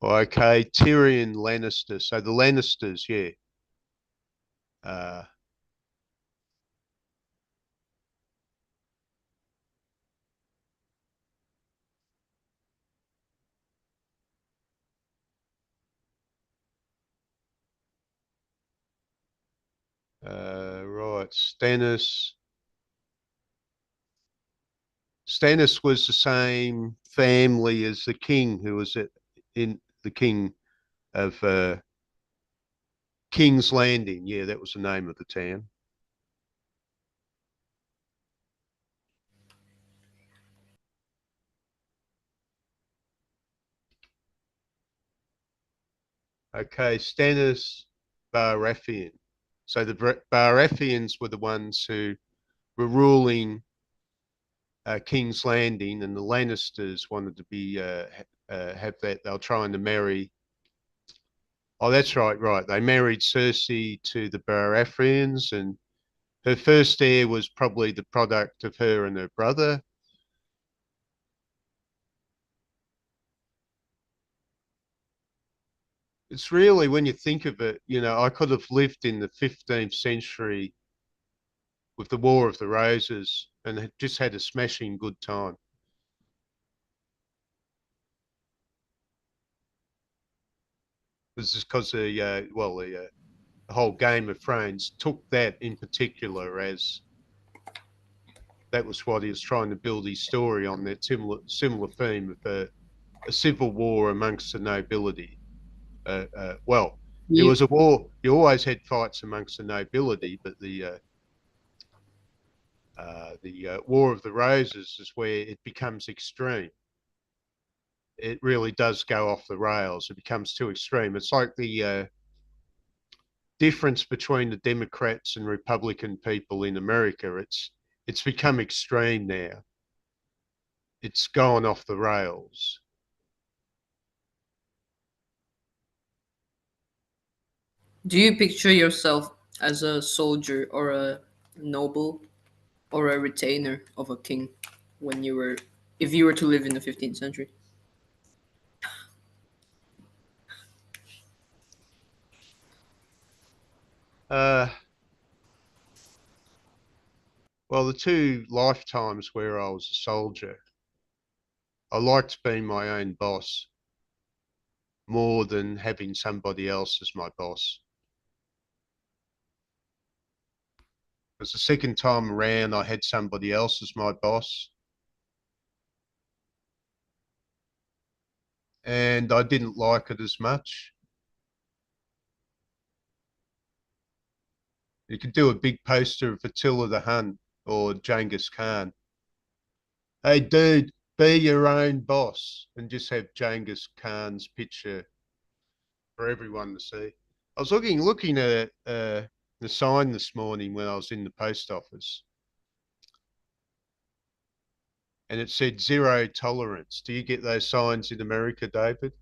okay, Tyrion Lannister. So the Lannisters, yeah. Uh, right, Stannis. Stannis was the same family as the king who was in the king of King's Landing. Yeah, that was the name of the town. Okay, Stannis Baratheon. So the Baratheons were the ones who were ruling King's Landing, and the Lannisters wanted to be have that. They were trying to marry. Oh, that's right, right. They married Cersei to the Baratheons, and her first heir was probably the product of her and her brother. It's really, when you think of it, I could have lived in the 15th century with the War of the Roses and just had a smashing good time. This is because the whole Game of Thrones took that in particular as that was what he was trying to build his story on, that similar theme of a civil war amongst the nobility. Well, it You, was a war. You always had fights amongst the nobility, but the War of the Roses is where it becomes extreme. It really does go off the rails. It becomes too extreme. It's like the difference between the Democrats and Republican people in America. It's become extreme now. It's gone off the rails. do you picture yourself as a soldier or a noble or a retainer of a king when you were, if you were to live in the 15th century? Uh, well, the two lifetimes where I was a soldier, I liked being my own boss more than having somebody else as my boss. Because the second time around, I had somebody else as my boss, and I didn't like it as much. You could do a big poster of Attila the Hun or Genghis Khan. Hey, dude, be your own boss, and just have Genghis Khan's picture for everyone to see. I was looking at the sign this morning when I was in the post office, and it said zero tolerance. Do you get those signs in America, David?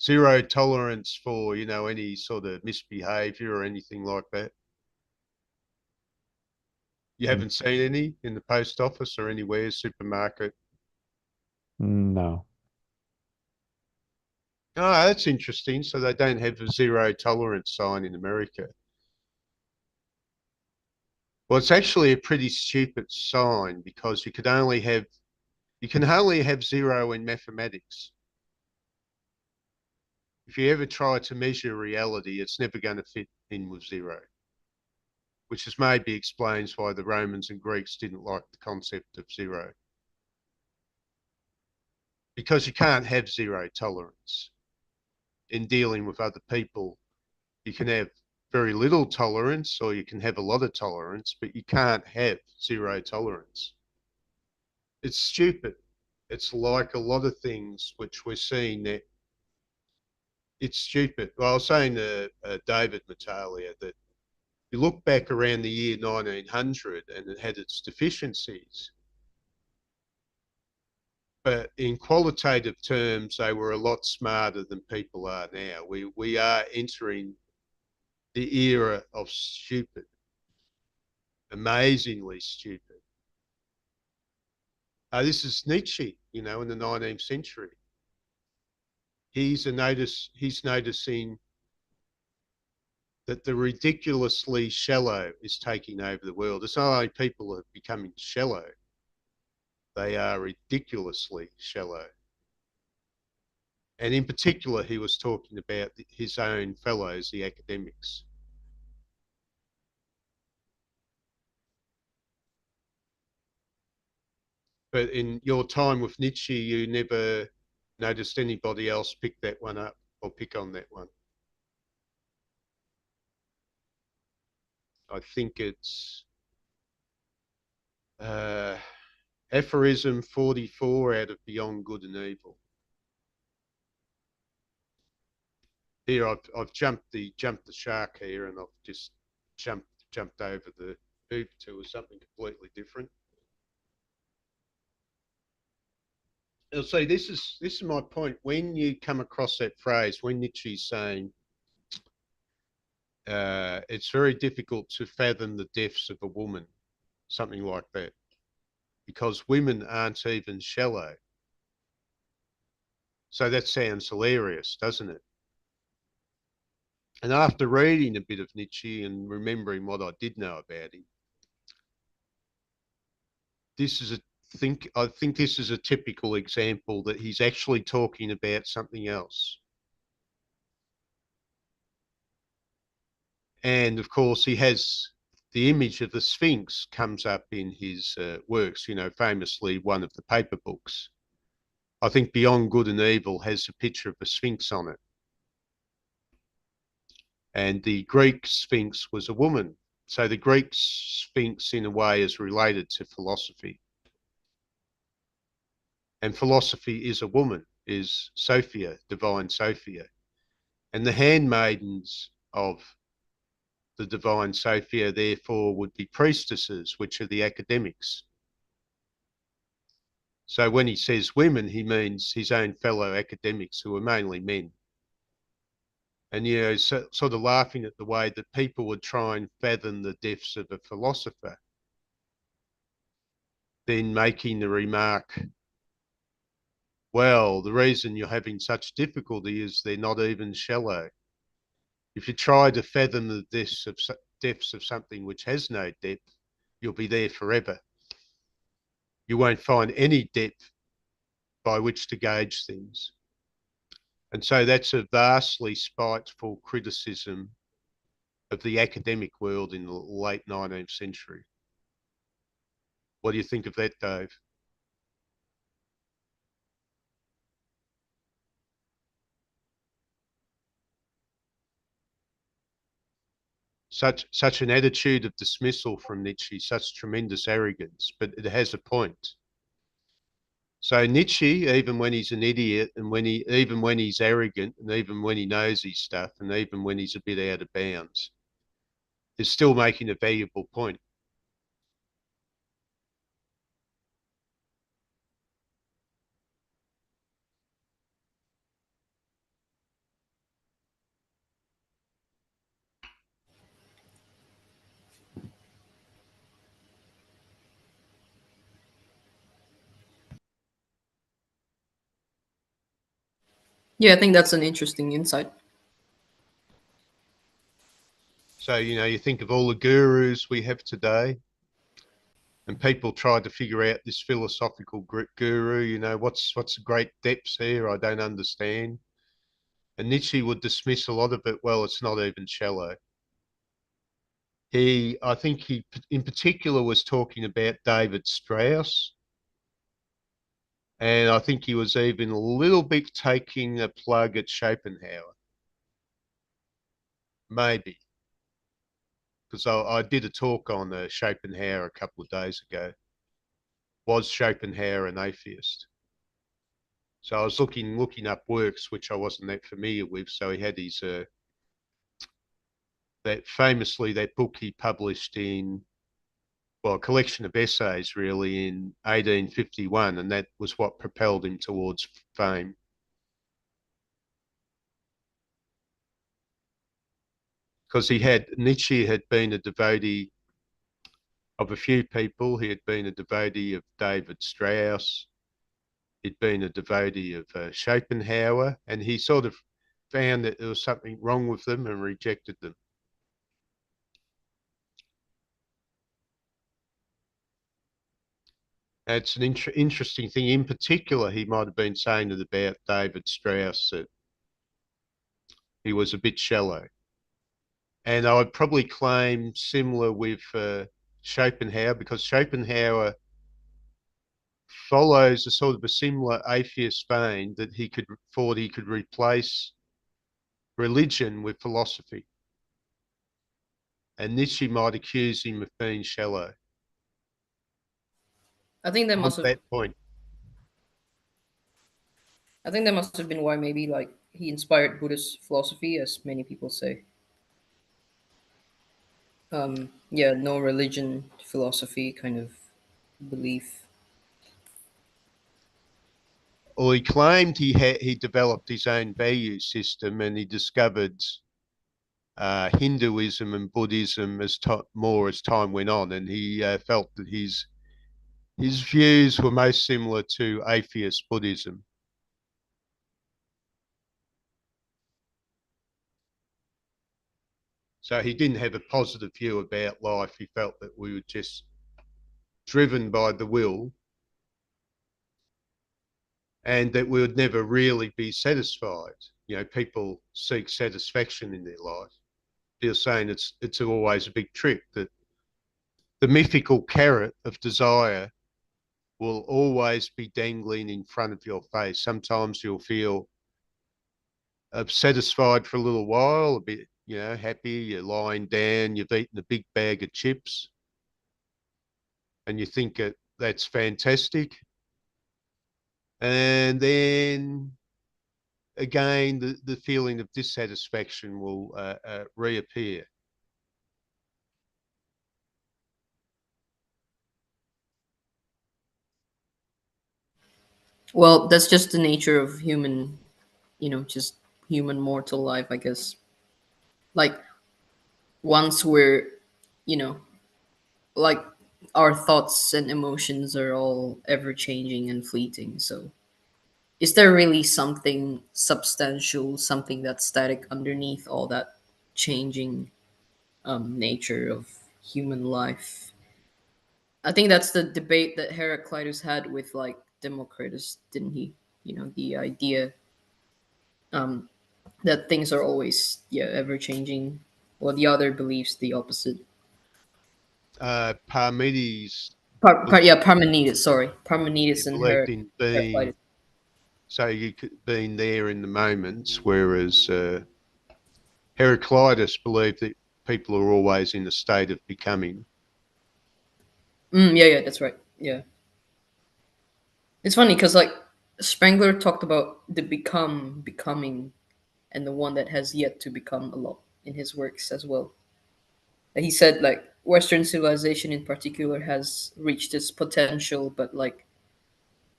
Zero tolerance for, any sort of misbehavior or anything like that. You haven't seen any in the post office or anywhere, supermarket? No. Oh, that's interesting. So they don't have a zero tolerance sign in America. Well, it's actually a pretty stupid sign because you can only have zero in mathematics. If you ever try to measure reality, it's never going to fit in with zero, which is maybe explains why the Romans and Greeks didn't like the concept of zero, because you can't have zero tolerance. in dealing with other people. You can have very little tolerance or you can have a lot of tolerance, but you can't have zero tolerance. It's stupid. It's like a lot of things which we're seeing that it's stupid. Well, I was saying to David Matalia that you look back around the year 1900 and it had its deficiencies. But in qualitative terms, they were a lot smarter than people are now. We are entering the era of stupid, amazingly stupid. This is Nietzsche, in the 19th century. He's noticing that the ridiculously shallow is taking over the world. It's not only people are becoming shallow, they are ridiculously shallow. And in particular, he was talking about his own fellows, the academics. But in your time with Nietzsche, you never noticed anybody else pick that one up or pick on that one. I think it's aphorism 44 out of Beyond Good and Evil. Here I've jumped the shark here, and I've just jumped over the hoop to something completely different. I'll say this is my point. When you come across that phrase, when Nietzsche's saying it's very difficult to fathom the depths of a woman, something like that, because women aren't even shallow. So that sounds hilarious, doesn't it? And after reading a bit of Nietzsche and remembering what I did know about him, I think this is a typical example that he's actually talking about something else. And of course, he has the image of the Sphinx comes up in his works, famously one of the paper books. I think Beyond Good and Evil has a picture of a Sphinx on it. And the Greek Sphinx was a woman. So the Greek Sphinx, in a way, is related to philosophy. And philosophy is a woman, is Sophia, divine Sophia. And the handmaidens of the divine Sophia, therefore, would be priestesses, which are the academics. So when he says women, he means his own fellow academics, who are mainly men. And, sort of laughing at the way that people would try and fathom the depths of a philosopher, then making the remark, well, the reason you're having such difficulty is they're not even shallow. If you try to fathom the depths of something which has no depth, you'll be there forever. You won't find any depth by which to gauge things. And so that's a vastly spiteful criticism of the academic world in the late 19th century. What do you think of that, Dave? Such an attitude of dismissal from Nietzsche, such tremendous arrogance, but it has a point. So Nietzsche, even when he's an idiot, and even when he's arrogant, and even when he knows his stuff, and even when he's a bit out of bounds, is still making a valuable point. Yeah, I think that's an interesting insight. So, you think of all the gurus we have today, and people try to figure out this philosophical guru, what's the great depths here? I don't understand. And Nietzsche would dismiss a lot of it. Well, it's not even shallow. I think he in particular was talking about David Strauss. And I think he was even a little bit taking a plug at Schopenhauer. maybe, because I did a talk on Schopenhauer a couple of days ago. Was Schopenhauer an atheist? So I was looking up works which I wasn't that familiar with. So he had his that book he published in, well, a collection of essays really, in 1851, and that was what propelled him towards fame. Because Nietzsche had been a devotee of a few people. He had been a devotee of David Strauss. He'd been a devotee of Schopenhauer, and he sort of found that there was something wrong with them and rejected them. It's an interesting thing. In particular, he might have been saying it about David Strauss that he was a bit shallow. And I would probably claim similar with Schopenhauer, because Schopenhauer follows a sort of a similar atheist vein, that thought he could replace religion with philosophy. And Nietzsche might accuse him of being shallow I think that on must have. that point. I think that must have been why maybe like he inspired Buddhist philosophy, as many people say. Yeah, no religion, philosophy kind of belief. Or he claimed he developed his own value system, and he discovered Hinduism and Buddhism more as time went on, and he felt that his views were most similar to atheist Buddhism. So he didn't have a positive view about life. He felt that we were just driven by the will, and that we would never really be satisfied. People seek satisfaction in their life. They're saying it's always a big trick, that the mythical carrot of desire will always be dangling in front of your face. Sometimes you'll feel satisfied for a little while, a bit, happy. You're lying down, you've eaten a big bag of chips, and you think that's fantastic. And then again, the feeling of dissatisfaction will reappear. Well, that's just the nature of human, just human mortal life, I guess. Like once we're, you know, like our thoughts and emotions are all ever changing and fleeting. So, is there really something substantial, something that's static underneath all that changing nature of human life? I think that's the debate that Heraclitus had with like Democritus, didn't he? The idea um, that things are always ever changing, while the other believes the opposite. Parmenides Parmenides. Sorry, Parmenides and believed in being, Heraclitus. so you could being there in the moments, whereas Heraclitus believed that people are always in a state of becoming. Yeah, that's right. Yeah, it's funny because like Spengler talked about the becoming, and the one that has yet to become a lot in his works as well. He said like Western civilization in particular has reached its potential, but like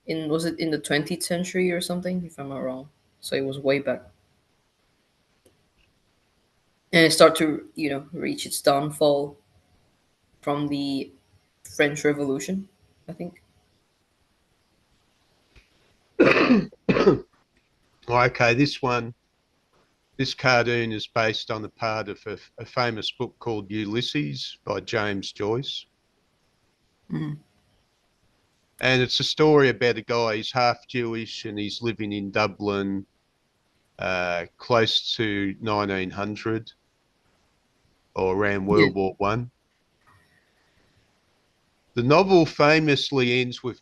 was it in the 20th century or something, if I'm not wrong? So it was way back, and it started to reach its downfall from the French Revolution, I think. Okay, this cartoon is based on a part of a famous book called Ulysses by James Joyce. Mhm. And it's a story about a guy, he's half Jewish and he's living in Dublin, close to 1900 or around Yeah. World War I. The novel famously ends with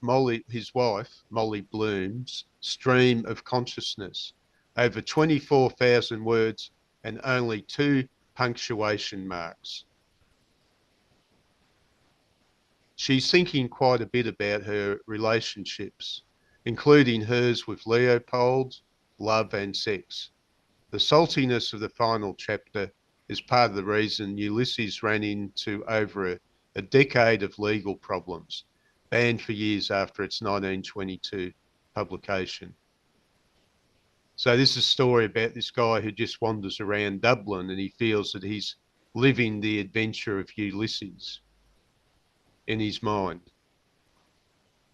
his wife, Molly Bloom's stream of consciousness, over 24,000 words and only 2 punctuation marks. She's thinking quite a bit about her relationships, including hers with Leopold, love and sex. The saltiness of the final chapter is part of the reason Ulysses ran into over a decade of legal problems, banned for years after its 1922 publication. So this is a story about this guy who just wanders around Dublin and he feels that he's living the adventure of Ulysses in his mind.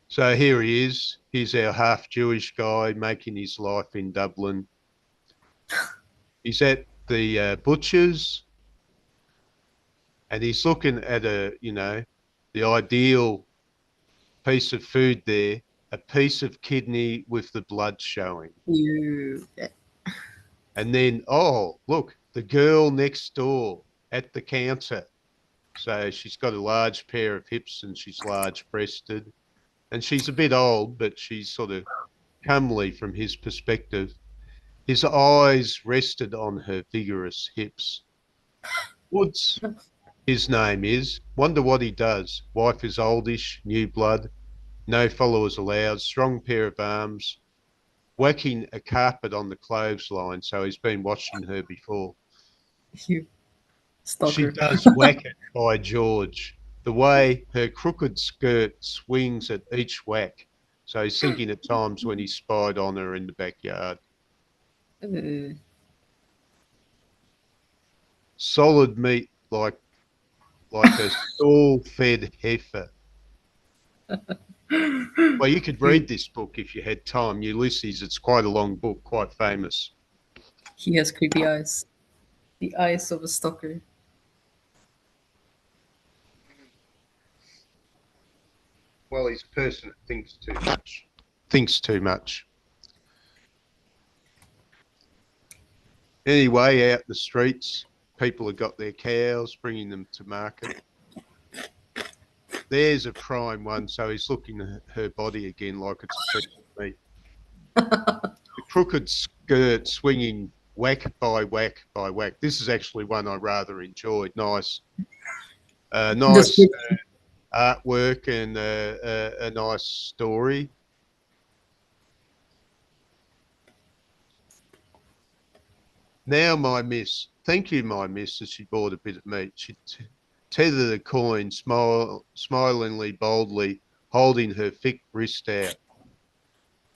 So here he is. He's our half Jewish guy making his life in Dublin. He's at the butcher's and he's looking at the ideal piece of food there, a piece of kidney with the blood showing. You. And then, oh, look, the girl next door at the counter. So she's got a large pair of hips and she's large breasted. And she's a bit old, but she's sort of comely from his perspective. His eyes rested on her vigorous hips. Woods, his name is. Wonder what he does. Wife is oldish, new blood, no followers allowed, strong pair of arms, whacking a carpet on the clothesline, so he's been watching her before. You. She Stalker. does whack it, by George. The way her crooked skirt swings at each whack. So he's thinking at times when he spied on her in the backyard. Solid meat like a stall-fed heifer. Well, you could read this book if you had time. Ulysses, it's quite a long book, quite famous. He has creepy eyes. The eyes of a stalker. Well, he's a person that thinks too much. Thinks too much. Anyway, out in the streets, people have got their cows, bringing them to market. There's a prime one, so he's looking at her body again like it's a piece of meat. The crooked skirt swinging whack by whack by whack. This is actually one I rather enjoyed. Nice artwork and a nice story. Now, my miss, thank you, my miss, as she bought a bit of meat. She tethered a coin, smilingly, boldly, holding her thick wrist out.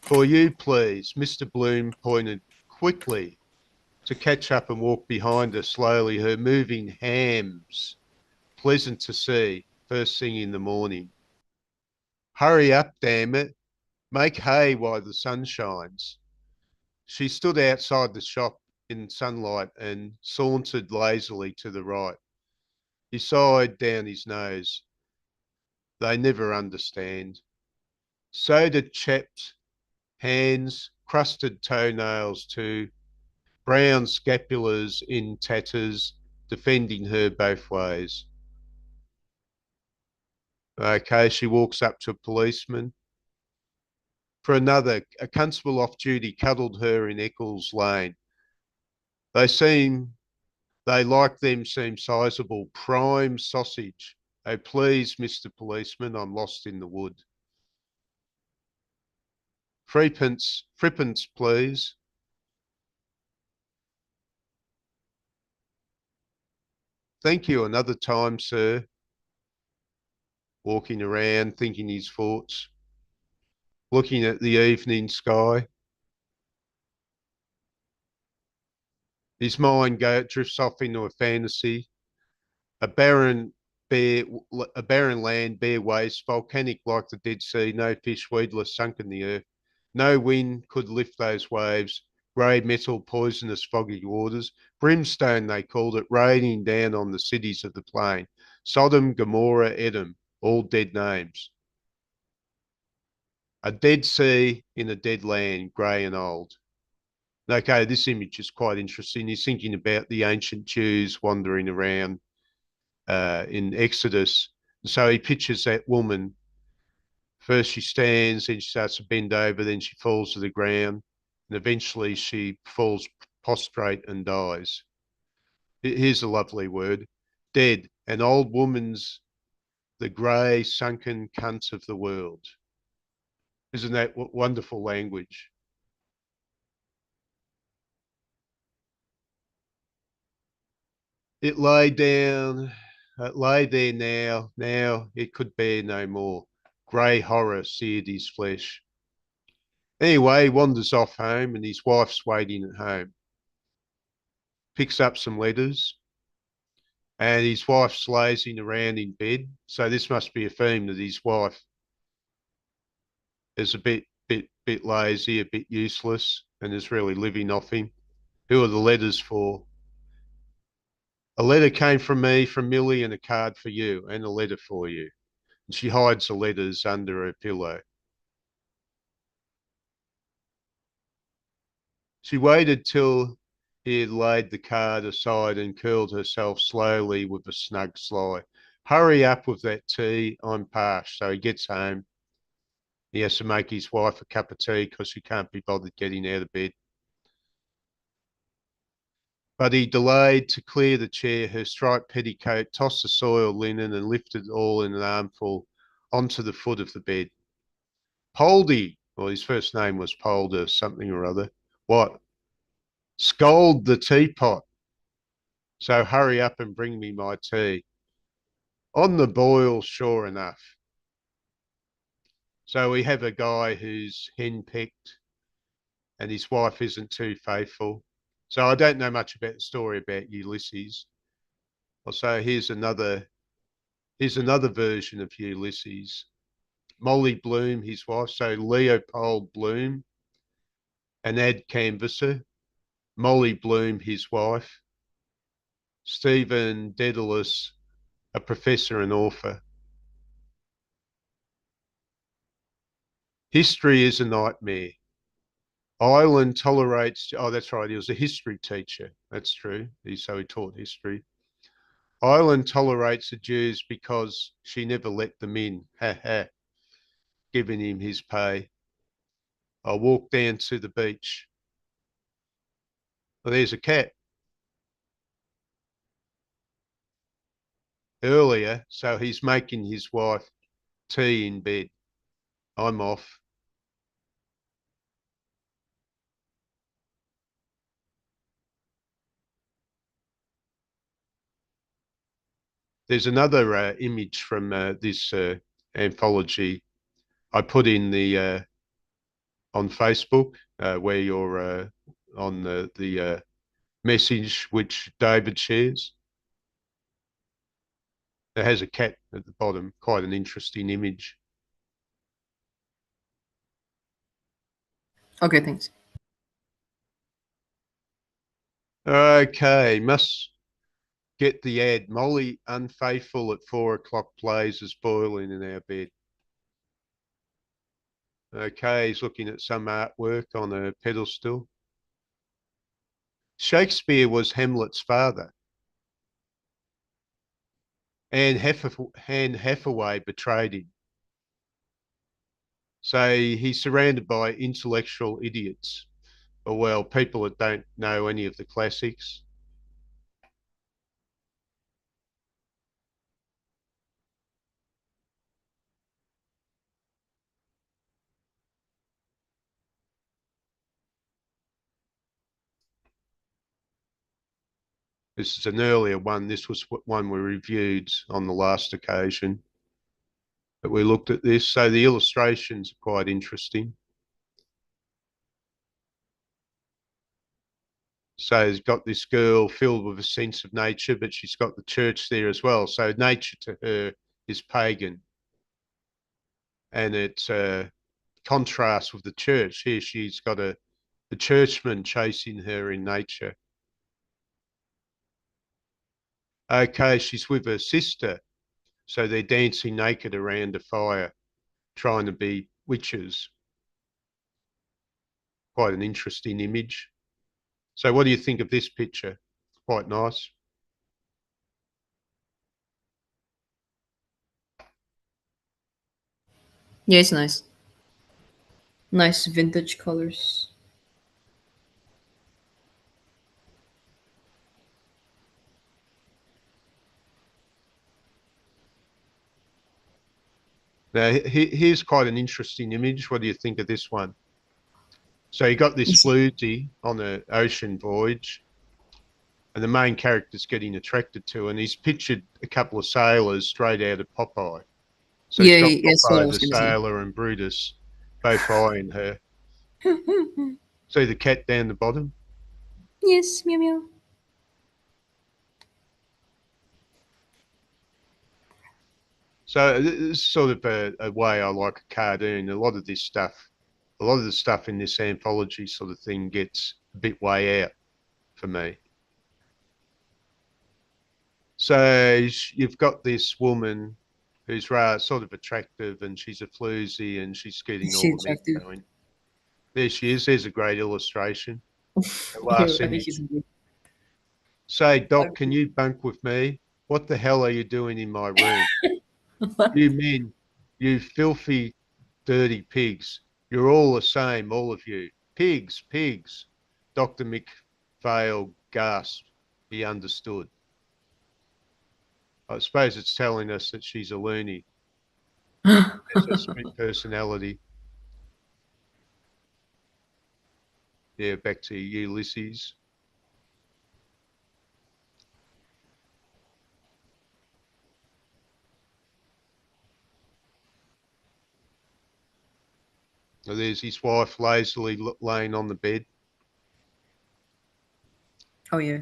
For you, please. Mr. Bloom pointed quickly to catch up and walk behind her slowly, her moving hams pleasant to see, first thing in the morning. Hurry up, damn it. Make hay while the sun shines. She stood outside the shop in sunlight and sauntered lazily to the right. He sighed down his nose. They never understand. Soda chapped hands, crusted toenails too, brown scapulars in tatters, defending her both ways. Okay, she walks up to a policeman. For another, a constable off duty cuddled her in Eccles Lane. They like them seem sizable. Prime sausage. Oh, please, Mr. Policeman, I'm lost in the wood. Threepence, please. Thank you another time, sir. Walking around, thinking his thoughts, looking at the evening sky. His mind drifts off into a fantasy. A barren, a barren land, bare waste, volcanic like the Dead Sea, no fish, weedless, sunk in the earth. No wind could lift those waves, grey metal, poisonous, foggy waters. Brimstone, they called it, raining down on the cities of the plain. Sodom, Gomorrah, Edom, all dead names. A dead sea in a dead land, grey and old. Okay, this image is quite interesting. He's thinking about the ancient Jews wandering around in Exodus. So he pictures that woman. First she stands, then she starts to bend over, then she falls to the ground, and eventually she falls prostrate and dies. Here's a lovely word. Dead. An old woman's the grey, sunken cunt of the world. Isn't that wonderful language? It lay down, it lay there now it could bear no more. Grey horror seared his flesh. Anyway, he wanders off home and his wife's waiting at home. Picks up some letters and his wife's lazing around in bed. So this must be a theme that his wife is a bit lazy, a bit useless, and is really living off him. Who are the letters for? A letter came from me, from Millie, and a card for you, and a letter for you. And she hides the letters under her pillow. She waited till he had laid the card aside and curled herself slowly with a snug sigh. Hurry up with that tea, I'm parched. So he gets home. He has to make his wife a cup of tea because she can't be bothered getting out of bed. But he delayed to clear the chair, her striped petticoat, tossed the soiled linen, and lifted all in an armful onto the foot of the bed. Poldy, well, his first name was Polder, something or other. What? Scold the teapot. So hurry up and bring me my tea. On the boil, sure enough. So we have a guy who's henpecked and his wife isn't too faithful. So I don't know much about the story about Ulysses. So here's another version of Ulysses. Molly Bloom, his wife, so Leopold Bloom, an ad canvasser. Molly Bloom, his wife. Stephen Dedalus, a professor and author. History is a nightmare. Ireland tolerates, oh, that's right, he was a history teacher. That's true. So he taught history. Ireland tolerates the Jews because she never let them in. Ha ha. Giving him his pay. I walked down to the beach. Well, there's a cat. Earlier, so he's making his wife tea in bed. I'm off. There's another image from this anthology I put in the on Facebook where you're on the message which David shares. It has a cat at the bottom, quite an interesting image. Okay, thanks. Okay, must get the ad. Molly Unfaithful at 4 o'clock plays is boiling in our bed. Okay, he's looking at some artwork on a pedestal. Shakespeare was Hamlet's father. Anne Hathaway betrayed him. So he's surrounded by intellectual idiots. Or, well, people that don't know any of the classics. This is an earlier one. This was one we reviewed on the last occasion that we looked at this. So the illustrations are quite interesting. So he's got this girl filled with a sense of nature, but she's got the church there as well. So nature to her is pagan. And it contrasts with the church. Here she's got a churchman chasing her in nature. Okay, she's with her sister. So they're dancing naked around a fire, trying to be witches. Quite an interesting image. So what do you think of this picture? Quite nice. Yeah, it's nice. Nice vintage colors. Now, here's quite an interesting image. What do you think of this one? So you got this floozy on an ocean voyage, and the main character's getting attracted to, and he's pictured a couple of sailors straight out of Popeye. So he's Yeah, got that's what I Popeye was the gonna say. sailor and Brutus both eyeing her. See the cat down the bottom? Yes, meow meow. So this is sort of a way I like a cartoon. A lot of this stuff, a lot of the stuff in this anthology sort of thing gets a bit way out for me. So you've got this woman who's rather sort of attractive, and she's a floozy, and she's getting Is she all the meat attractive? going. There she is. There's a great illustration. The Yeah, last I think she's image. a Say, Doc, can good. you bunk with me? What the hell are you doing in my room? You men, you filthy, dirty pigs. You're all the same, all of you. Pigs, pigs. Dr. McPhail gasped. He understood. I suppose it's telling us that she's a loony. It's a split personality. Yeah, back to Ulysses. So there's his wife lazily laying on the bed. Oh yeah.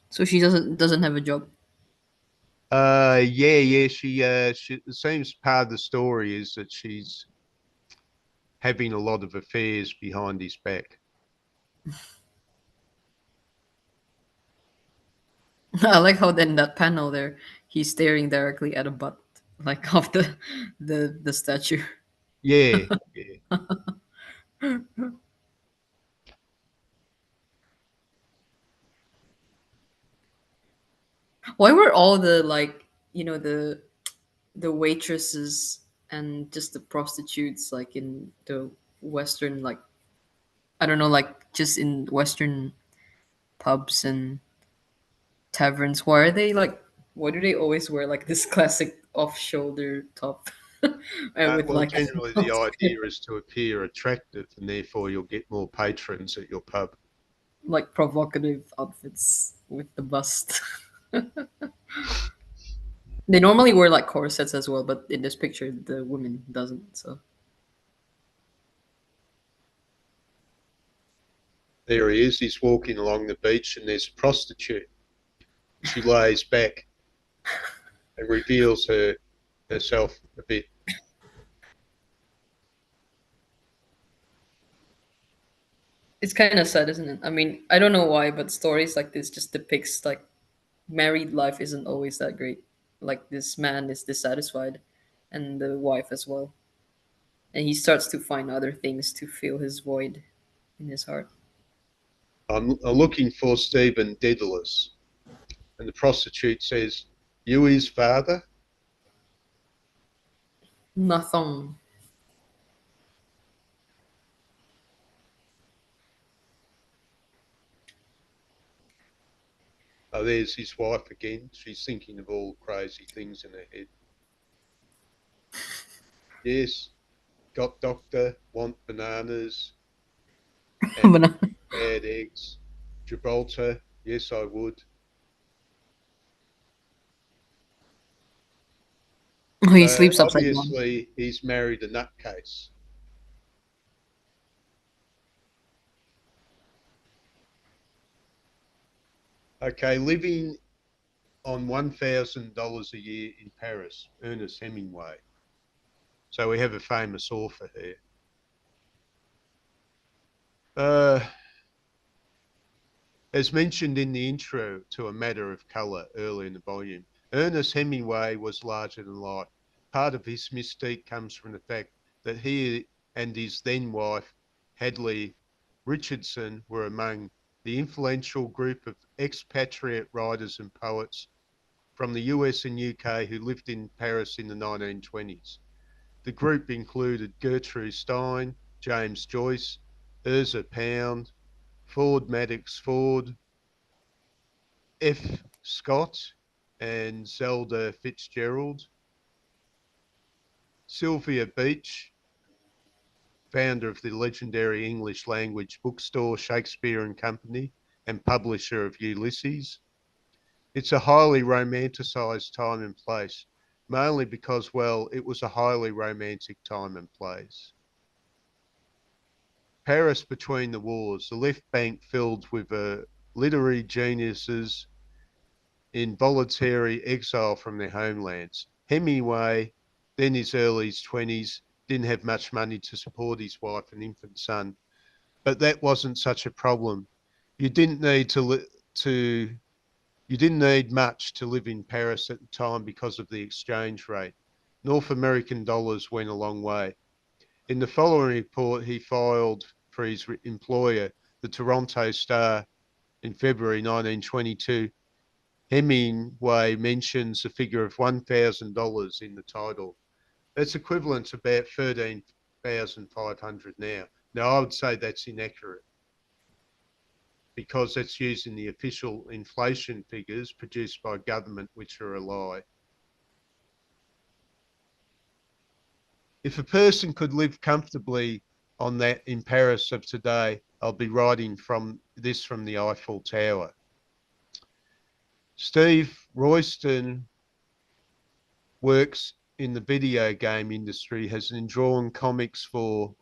So she doesn't have a job. Yeah. She it seems part of the story is that she's having a lot of affairs behind his back. I like how then that panel there, he's staring directly at a butt, like of the statue. Yeah, yeah. Why were all the like the waitresses and just the prostitutes like in the Western, like I don't know, like just in Western pubs and taverns, why are they like, why do they always wear like this classic off-shoulder top and with Well, like generally the idea is to appear attractive, and therefore you'll get more patrons at your pub. like provocative outfits with the bust? They normally wear like corsets as well, but in this picture the woman doesn't. So There he is. He's walking along the beach, and there's a prostitute. She lays back and reveals herself a bit. it's kind of sad, isn't it? I mean, I don't know why, but stories like this just depicts like married life isn't always that great. Like this man is dissatisfied, and the wife as well, and he starts to find other things to fill his void in his heart. I'm looking for Stephen Dedalus. And the prostitute says, "You his father?" Nothing. Oh, there's his wife again. She's thinking of all crazy things in her head. Yes, got doctor, want bananas and But bad eggs. Gibraltar, yes, I would. he So sleeps upside down. obviously he's married a nutcase. Okay, living on $1,000 a year in Paris, Ernest Hemingway. So we have a famous author here. Uh, As mentioned in the intro to A Matter of Colour early in the volume, Ernest Hemingway was larger than life. Part of his mystique comes from the fact that he and his then wife, Hadley Richardson, were among the influential group of expatriate writers and poets from the US and UK who lived in Paris in the 1920s. The group included Gertrude Stein, James Joyce, Ezra Pound, Ford Madox Ford, F. Scott and Zelda Fitzgerald. Sylvia Beach, founder of the legendary English language bookstore Shakespeare and Company and publisher of Ulysses. It's a highly romanticised time and place, mainly because, well, it was a highly romantic time and place. Paris between the wars, the left bank filled with literary geniuses in voluntary exile from their homelands. Hemingway, then his early 20s, didn't have much money to support his wife and infant son, but that wasn't such a problem. You didn't need you didn't need much to live in Paris at the time because of the exchange rate. North American dollars went a long way. In the following report, he filed for his employer, the Toronto Star, in February 1922. Hemingway mentions a figure of $1,000 in the title. That's equivalent to about 13,500 now. Now, I would say that's inaccurate because that's using the official inflation figures produced by government, which are a lie. If a person could live comfortably on that in Paris of today, I'll be writing from the Eiffel Tower. Steve Royston works in the video game industry, has drawn comics for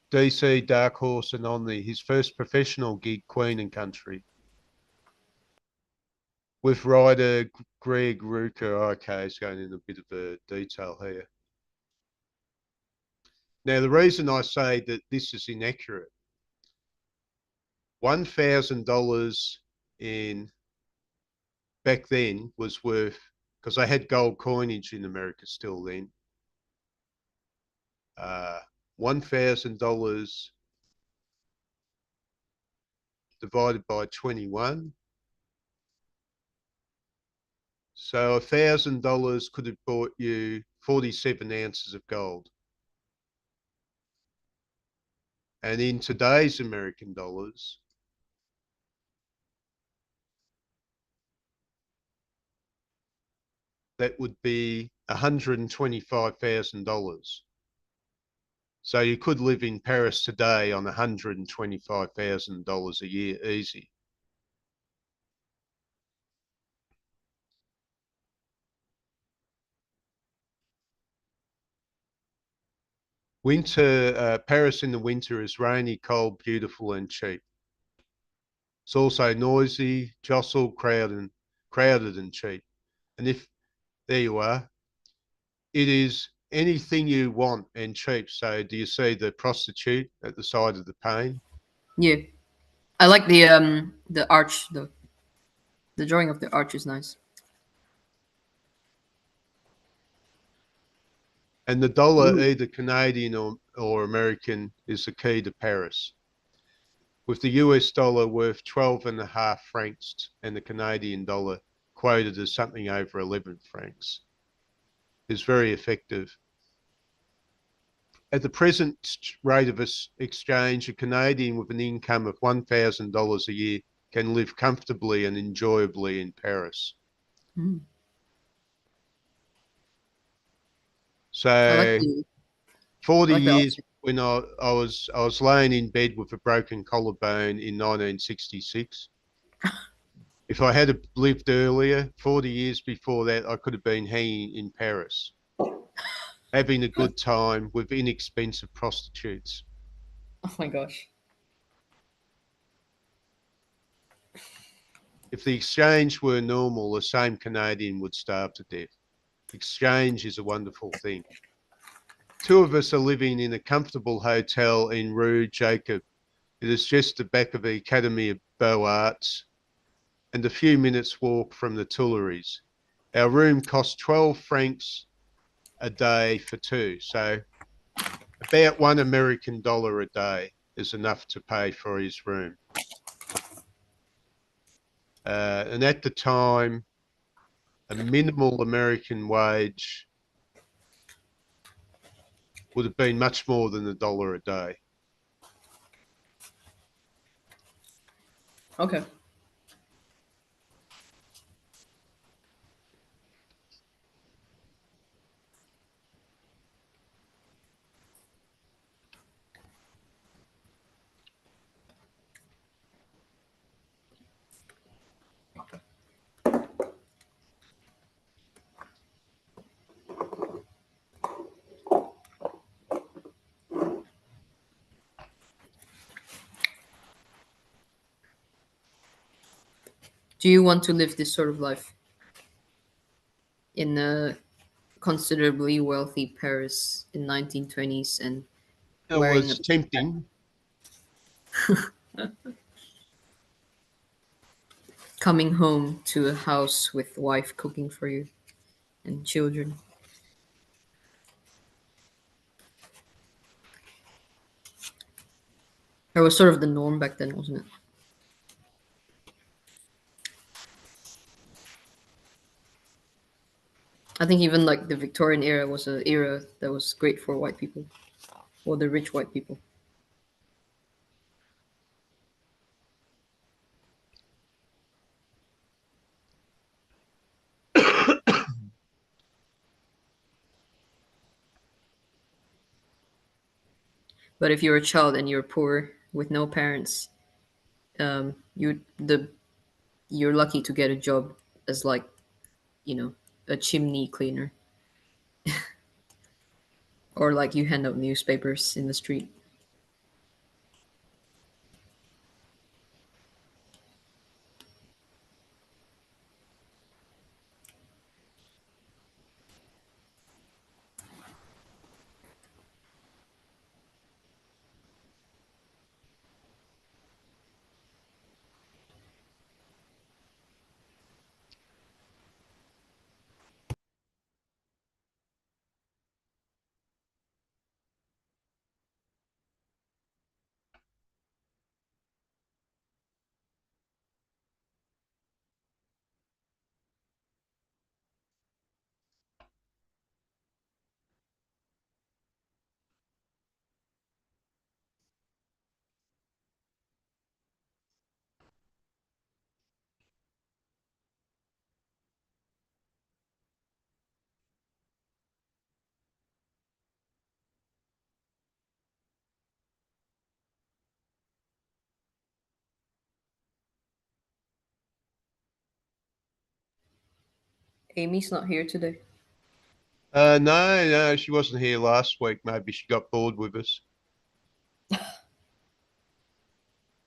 DC, Dark Horse, and Omni. His first professional gig, Queen and Country, with writer Greg Rucka. Okay, he's going in a bit of a detail here. Now, the reason I say that this is inaccurate, $1,000 in back then was worth, because they had gold coinage in America still then, $1,000 divided by 21. So $1,000 could have bought you 47 ounces of gold. And in today's American dollars, that would be $125,000. So you could live in Paris today on $125,000 a year, easy. Paris in the winter is rainy, cold, beautiful, and cheap. It's also noisy, jostled, crowded, and cheap. And there you are, it is anything you want and cheap. So do you see the prostitute at the side of the pane? Yeah, I like the arch. The drawing of the arch is nice. And the dollar, Ooh. either Canadian or American, is the key to Paris. With the US dollar worth 12.5 francs and the Canadian dollar quoted as something over 11 francs, is very effective. At the present rate of exchange, a Canadian with an income of $1,000 a year can live comfortably and enjoyably in Paris. Mm. I like So the 40 I like the years option. when I was laying in bed with a broken collarbone in 1966. If I had lived earlier, 40 years before that, I could have been hanging in Paris, having a good time with inexpensive prostitutes. Oh my gosh. If the exchange were normal, the same Canadian would starve to death. Exchange is a wonderful thing. Two of us are living in a comfortable hotel in Rue Jacob. It is just the back of the Academy of Beaux Arts and a few minutes walk from the Tuileries. Our room costs 12 francs a day for two. So about $1 American a day is enough to pay for his room. And at the time, a minimal American wage would have been much more than $1 a day. Okay. Do you want to live this sort of life in a considerably wealthy Paris in 1920s and It wearing a was tempting. coming home to a house with wife cooking for you and children? That was sort of the norm back then, wasn't it? I think even like the Victorian era was an era that was great for white people or the rich white people. But if you're a child and you're poor with no parents, you're lucky to get a job as like, you know, a chimney cleaner, or like you hand out newspapers in the street. Amy's not here today. No, she wasn't here last week. Maybe she got bored with us.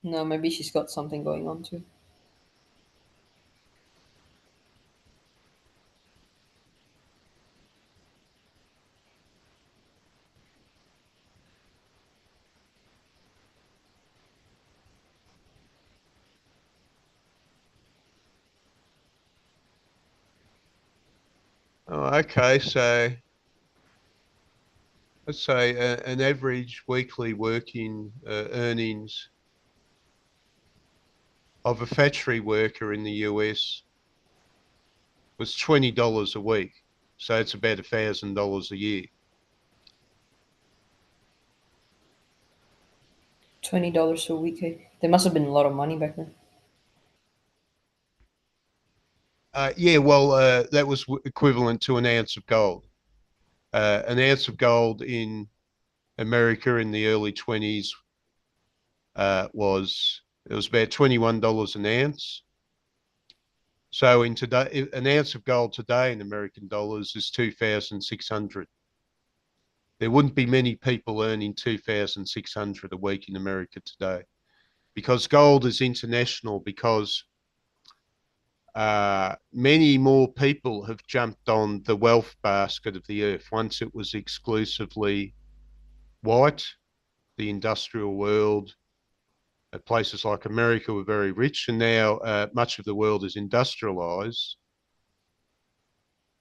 No, maybe she's got something going on too. Oh, okay. So let's say an average weekly working earnings of a factory worker in the US was $20 a week. So it's about $1,000 a year. $20 a week. Eh? There must have been a lot of money back then. Yeah, well, that was equivalent to an ounce of gold. An ounce of gold in America in the early 20s was about $21 an ounce. So in today, an ounce of gold today in American dollars is 2,600. There wouldn't be many people earning 2,600 a week in America today, because gold is international, because many more people have jumped on the wealth basket of the earth. Once it was exclusively white, the industrial world, places like America were very rich, and now much of the world is industrialized,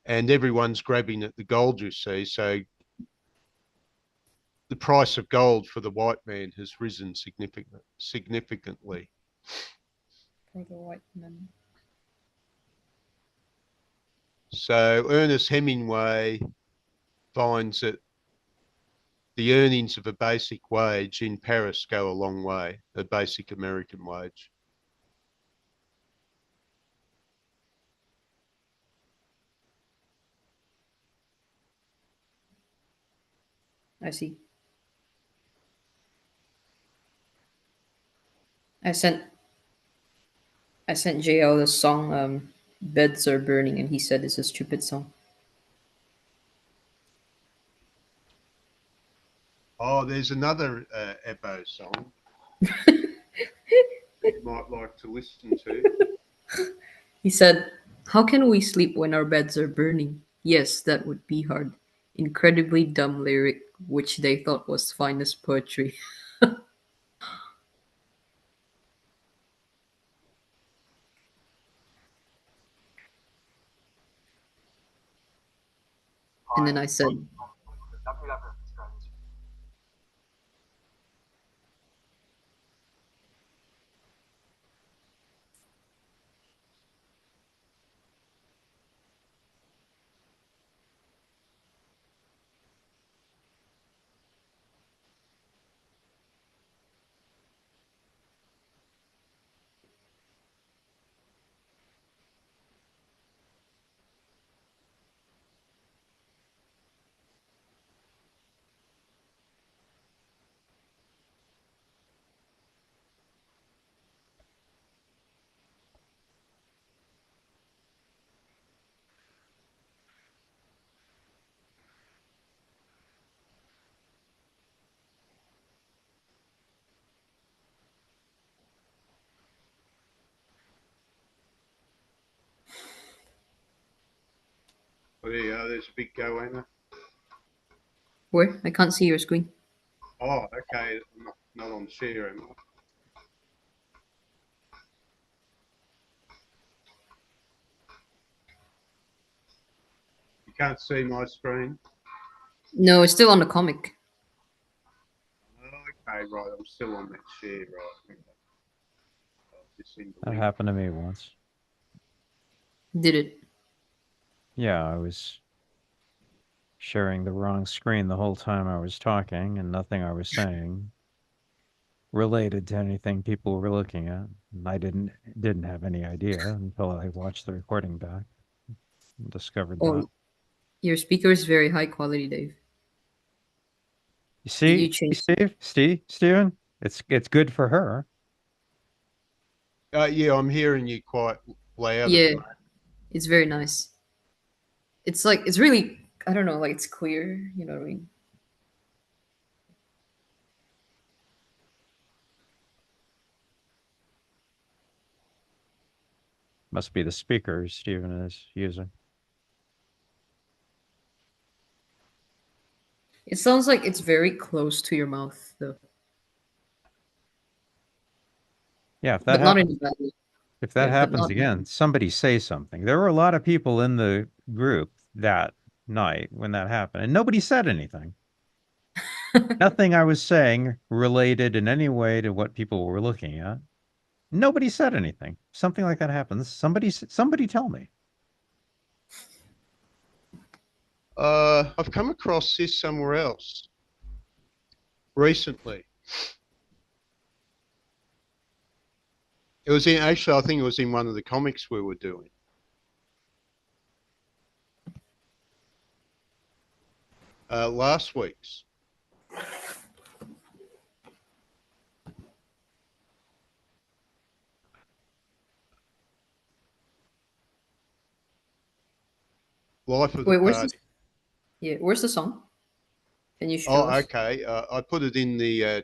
and everyone's grabbing at the gold, you see. So the price of gold for the white man has risen significantly. For the white men. So Ernest Hemingway finds that the earnings of a basic wage in Paris go a long way, a basic American wage. I see. I sent I sent JL the song "Beds Are Burning" and he said it's a stupid song. Oh, there's another Ebo song you might like to listen to. He said, "How can we sleep when our beds are burning? Yes, that would be hard." Incredibly dumb lyric, which they thought was fine as poetry. And then I said, Well, there you go. There's a big goanna. "Where? I can't see your screen." Oh, okay. Not on share, am I? You can't see my screen. No, it's still on the comic. Okay, right. I'm still on that share, right? Okay. I've just seen the That link. happened to me once. Did it? Yeah, I was sharing the wrong screen the whole time I was talking, and nothing I was saying related to anything people were looking at. And I didn't have any idea until I watched the recording back and discovered that. Oh, your speaker is very high quality, Dave. You Did you see, change? Steven? It's good for her. Yeah, I'm hearing you quite loud at Yeah, the moment. it's very nice. It's like it's really, I don't know, like it's clear. You know what I mean? Must be the speaker Steven is using. It sounds like it's very close to your mouth, though, Yeah, if that but not in happens, a bad way. if that Yeah, but happens not. again, somebody say something. There were a lot of people in the group that night when that happened, and nobody said anything. Nothing I was saying related in any way to what people were looking at. Nobody said anything. Something like that happens. Somebody tell me. I've come across this somewhere else recently. It was in actually, I think it was in one of the comics we were doing. Last week's. Life of the Wait, where's this? Party. Yeah, where's the song? Can you show Oh, us? okay. I put it in the.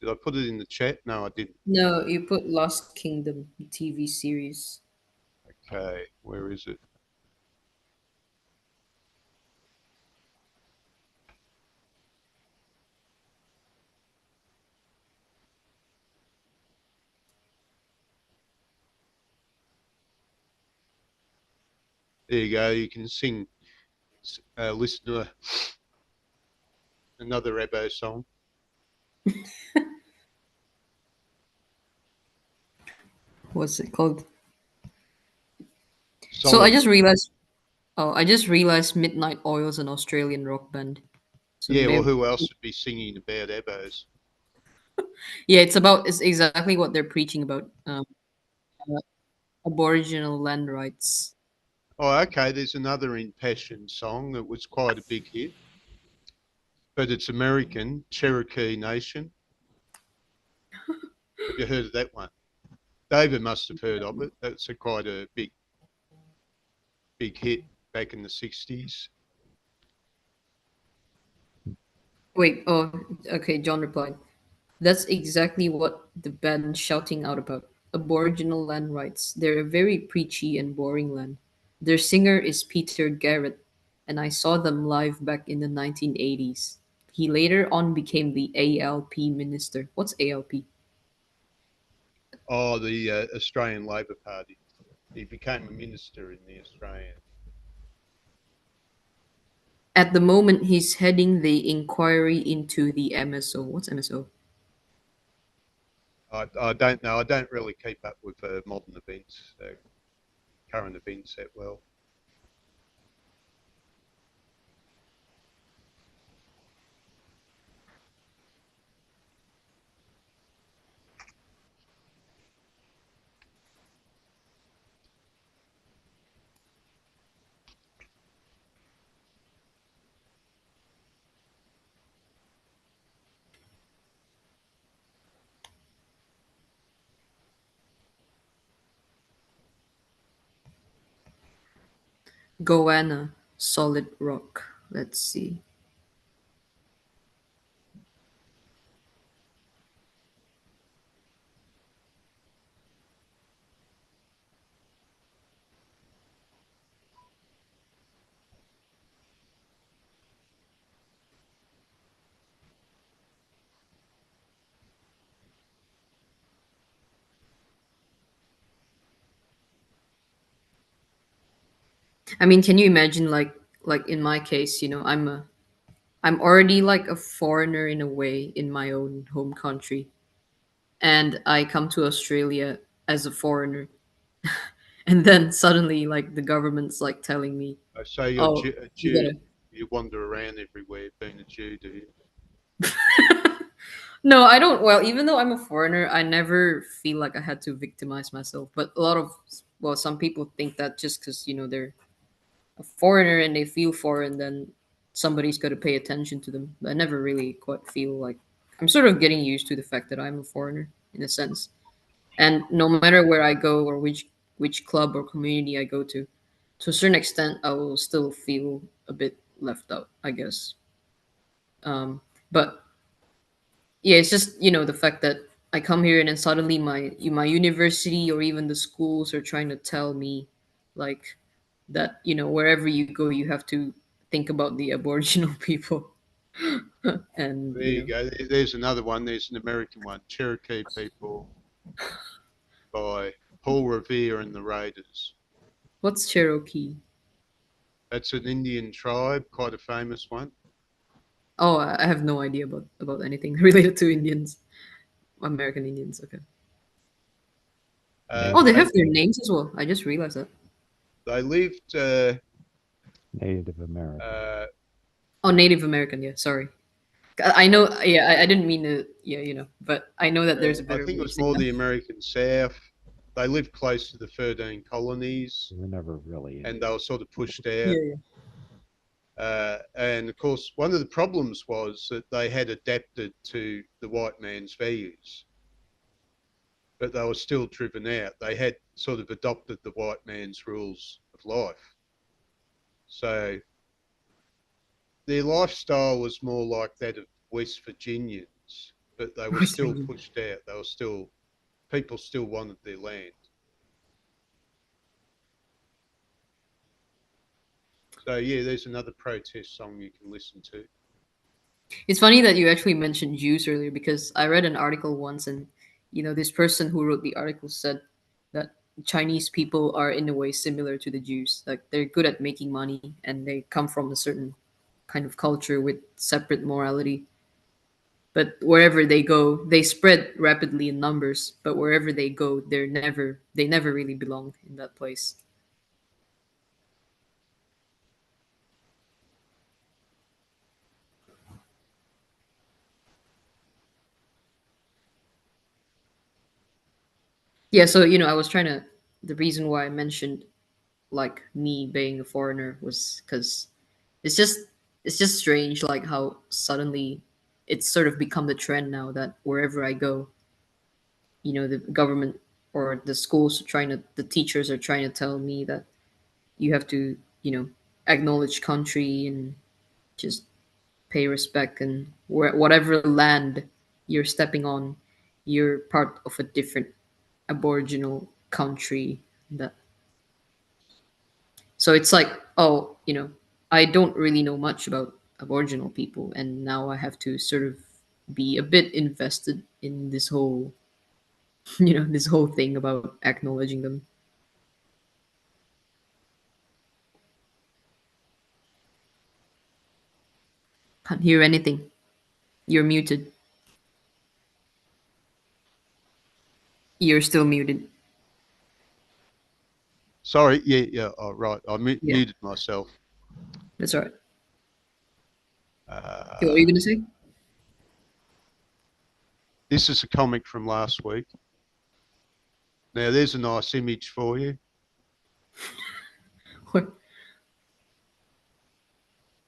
Did I put it in the chat? No, I didn't. No, you put Lost Kingdom TV series. Okay, where is it? There you go. You can sing, listen to another Ebo song. What's it called? Song So I of just realized. Oh, I just realized Midnight Oil is an Australian rock band. So Yeah. Well, maybe, who else would be singing about Ebos? yeah, it's exactly what they're preaching about. Uh, Aboriginal land rights. Oh, okay. There's another impassioned song that was quite a big hit, but it's American, Cherokee Nation. Have you heard of that one? David must have heard of it. That's quite a big hit back in the 60s. Wait, oh, okay. John replied, "That's exactly what the band's shouting out about." Aboriginal land rights. They're a very preachy and boring land. Their singer is Peter Garrett, and I saw them live back in the 1980s. He later on became the ALP minister. What's ALP? Oh, the Australian Labor Party. He became a minister in the Australian. At the moment, he's heading the inquiry into the MSO. What's MSO? I don't know. I don't really keep up with modern events, current events that well. Goanna, solid rock. Let's see. I mean, can you imagine like in my case, I'm already like a foreigner in a way in my own home country, and I come to Australia as a foreigner, and then suddenly like the government's like telling me, So you're "Oh, A you Jew. gotta." You wander around everywhere being a Jew, do you? No, I don't. Well, even though I'm a foreigner, I never feel like I had to victimize myself. But a lot of, well, some people think that just because they're a foreigner and they feel foreign, then somebody's got to pay attention to them. I never really quite feel like I'm sort of getting used to the fact that I'm a foreigner in a sense. And no matter where I go or which club or community I go to a certain extent, I will still feel a bit left out, I guess. But yeah, it's just the fact that I come here and then suddenly my university or even the schools are trying to tell me like that wherever you go you have to think about the Aboriginal people and There you go. There's another one. There's an American one. Cherokee people by Paul Revere and the Raiders. what's Cherokee? That's an Indian tribe, quite a famous one. Oh, I have no idea about anything related to Indians, American Indians. Okay. Oh, they Native They have their names as well. I just realized that. they lived. Native American. Oh, Native American. Yeah, sorry. I know. Yeah, I didn't mean to. Yeah, but I know that there's a I better think way it of was saying more that. the American South. They lived close to the 13 colonies, We were never really and in. they were sort of pushed out. Yeah, yeah. And of course, one of the problems was that they had adapted to the white man's values, but they were still driven out. They had sort of adopted the white man's rules of life. So their lifestyle was more like that of West Virginians, but they were West still Virginia. pushed out. They were still People still wanted their land. So yeah, there's another protest song you can listen to. It's funny that you actually mentioned Jews earlier because I read an article once, and this person who wrote the article said that Chinese people are in a way similar to the Jews. Like they're good at making money, and they come from a certain kind of culture with separate morality. But wherever they go, they spread rapidly in numbers. But wherever they go, they never really belong in that place. Yeah, so I was trying to. The reason why I mentioned like me being a foreigner was because it's just it's just strange like how suddenly it's sort of become the trend now that wherever I go, the government or the schools are trying to the teachers are trying to tell me that you have to acknowledge country and just pay respect, and whatever land you're stepping on, you're part of a different Aboriginal country that so it's like, oh, I don't really know much about Aboriginal people, and now I have to sort of be a bit invested in this whole, this whole thing about acknowledging them. Can't hear anything. You're muted. You're still muted. Sorry, yeah. Oh, right. I Yeah, muted myself. that's all right. Okay, what are Uh, you gonna say? this is a comic from last week. Now, there's a nice image for you. What?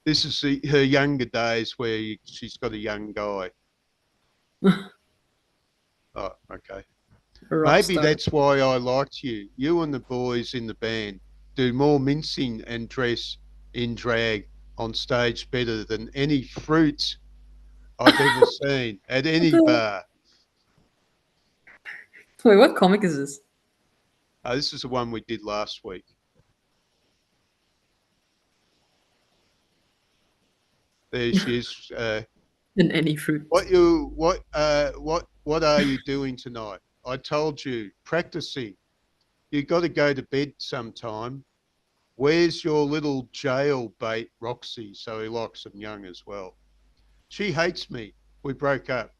This is her younger days where she's got a young guy. Oh, okay. A rock Maybe star. that's why I liked you. You and the boys in the band do more mincing and dress in drag on stage better than any fruits I've ever seen at What any the- bar. Wait, what comic is this? This is the one we did last week. There she is. In any fruit. What are you doing tonight? I told you, practicing. You got to go to bed sometime. Where's your little jailbait, Roxy? So he likes them young as well. She hates me. We broke up.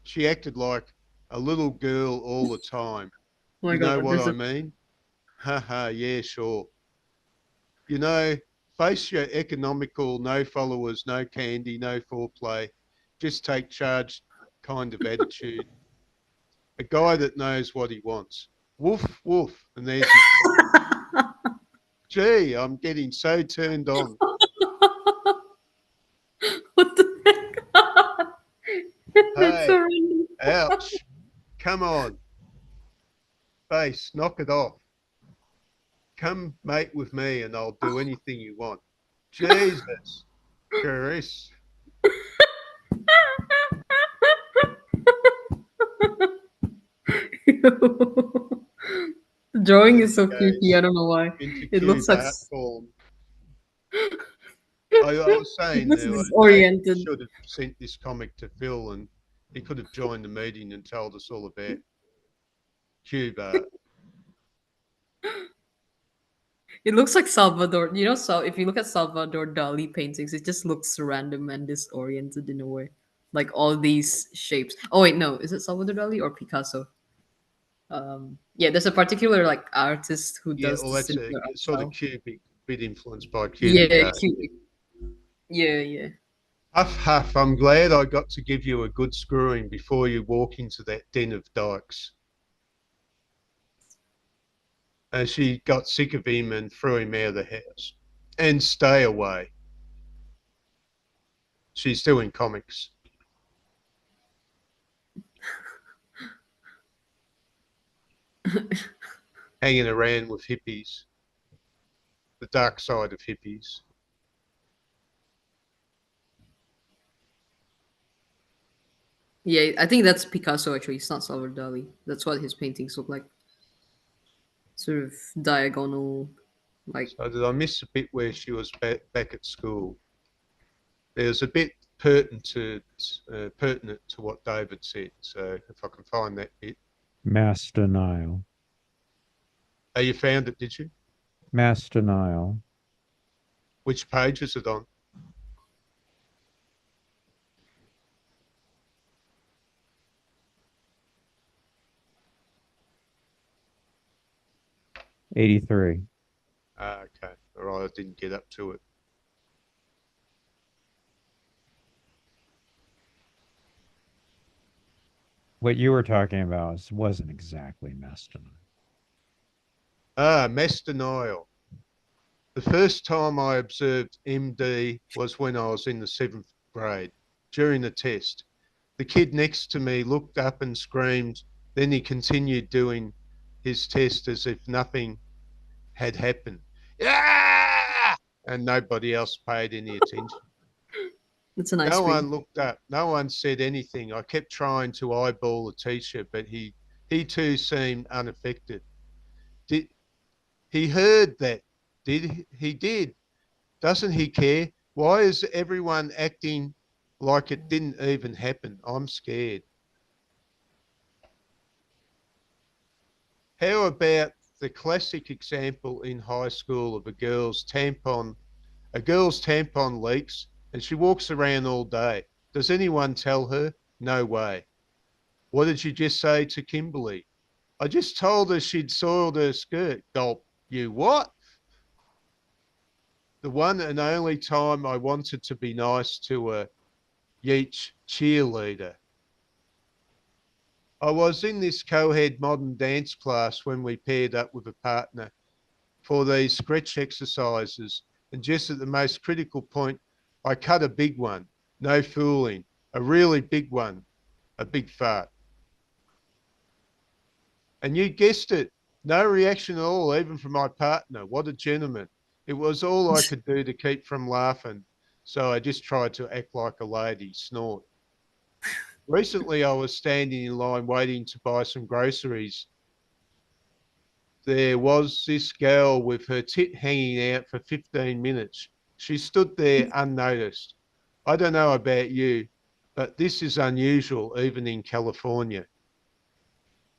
She acted like a little girl all the time. Oh my You know god, what there's I a mean? Haha, yeah, sure. You know, face your economical, no followers, no candy, no foreplay, just take charge kind of attitude. A guy that knows what he wants. Woof, woof. And there's his cock. Gee, I'm getting so turned on. what the heck? That's so Hey, random. ouch. Come on, face, knock it off. Come mate with me and I'll do anything you want. Jesus, Chris. The drawing There is he so creepy. I goes don't know why. into It looks cube like art form. I was it saying looks there, Dave disoriented. should have sent this comic to Phil and he could have joined the meeting and told us all about cube art. It looks like Salvador. So if you look at Salvador Dali paintings, it just looks random and disoriented in a way. Like all these shapes. Oh wait, no, is it Salvador Dali or Picasso? Yeah, there's a particular like artist who Yeah, does well, the that's a similar art sort of style. cubic, bit influenced by cubic Yeah, art. cute. Yeah, yeah. Huff, huff. I'm glad I got to give you a good screwing before you walk into that den of dykes. And she got sick of him and threw him out of the house. And stay away. She's doing comics, hanging around with hippies, the dark side of hippies. Yeah, I think that's Picasso actually. It's not Salvador Dali. That's what his paintings look like. Sort of diagonal, like So did I miss a bit where she was back at school? There's a bit pertinent to what David said. So if I can find that bit. Mass denial. Oh, you found it, did you? Mass denial. Which page is it on? 83. Okay. All right, I didn't get up to it. What you were talking about wasn't exactly mass denial. Mass denial. The first time I observed MD was when I was in the 7th grade during the test. The kid next to me looked up and screamed. Then he continued doing his test as if nothing had happened. Yeah! And nobody else paid any attention. it's a nice No scream. one looked up. No one said anything. I kept trying to eyeball the teacher, but he He too seemed unaffected. Did he heard that? Did he did? Doesn't he care? Why is everyone acting like it didn't even happen? I'm scared. How about the classic example in high school of a girl's tampon leaks and she walks around all day. Does anyone tell her? No way. What did you just say to Kimberly? I just told her she'd soiled her skirt. Gulp. You what? The one and only time I wanted to be nice to a Yeech cheerleader. I was in this co-ed modern dance class when we paired up with a partner for these stretch exercises. And just at the most critical point, I cut a big one. No fooling. A really big one. A big fart. And you guessed it. No reaction at all, even from my partner. What a gentleman. It was all I could do to keep from laughing. So I just tried to act like a lady, snort. Recently, I was standing in line waiting to buy some groceries. There was this girl with her tit hanging out for 15 minutes. She stood there unnoticed. I don't know about you, but this is unusual even in California.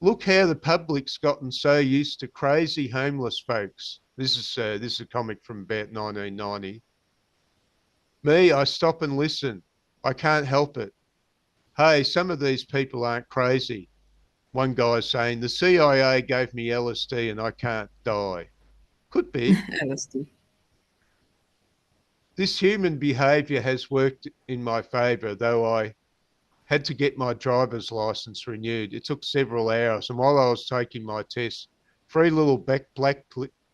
Look how the public's gotten so used to crazy homeless folks. This is a comic from about 1990. Me, I stop and listen. I can't help it. Hey, some of these people aren't crazy. One guy's saying the CIA gave me LSD and I can't die. Could be. LSD. This human behavior has worked in my favor, though I had to get my driver's license renewed. It took several hours. And while I was taking my test, three little black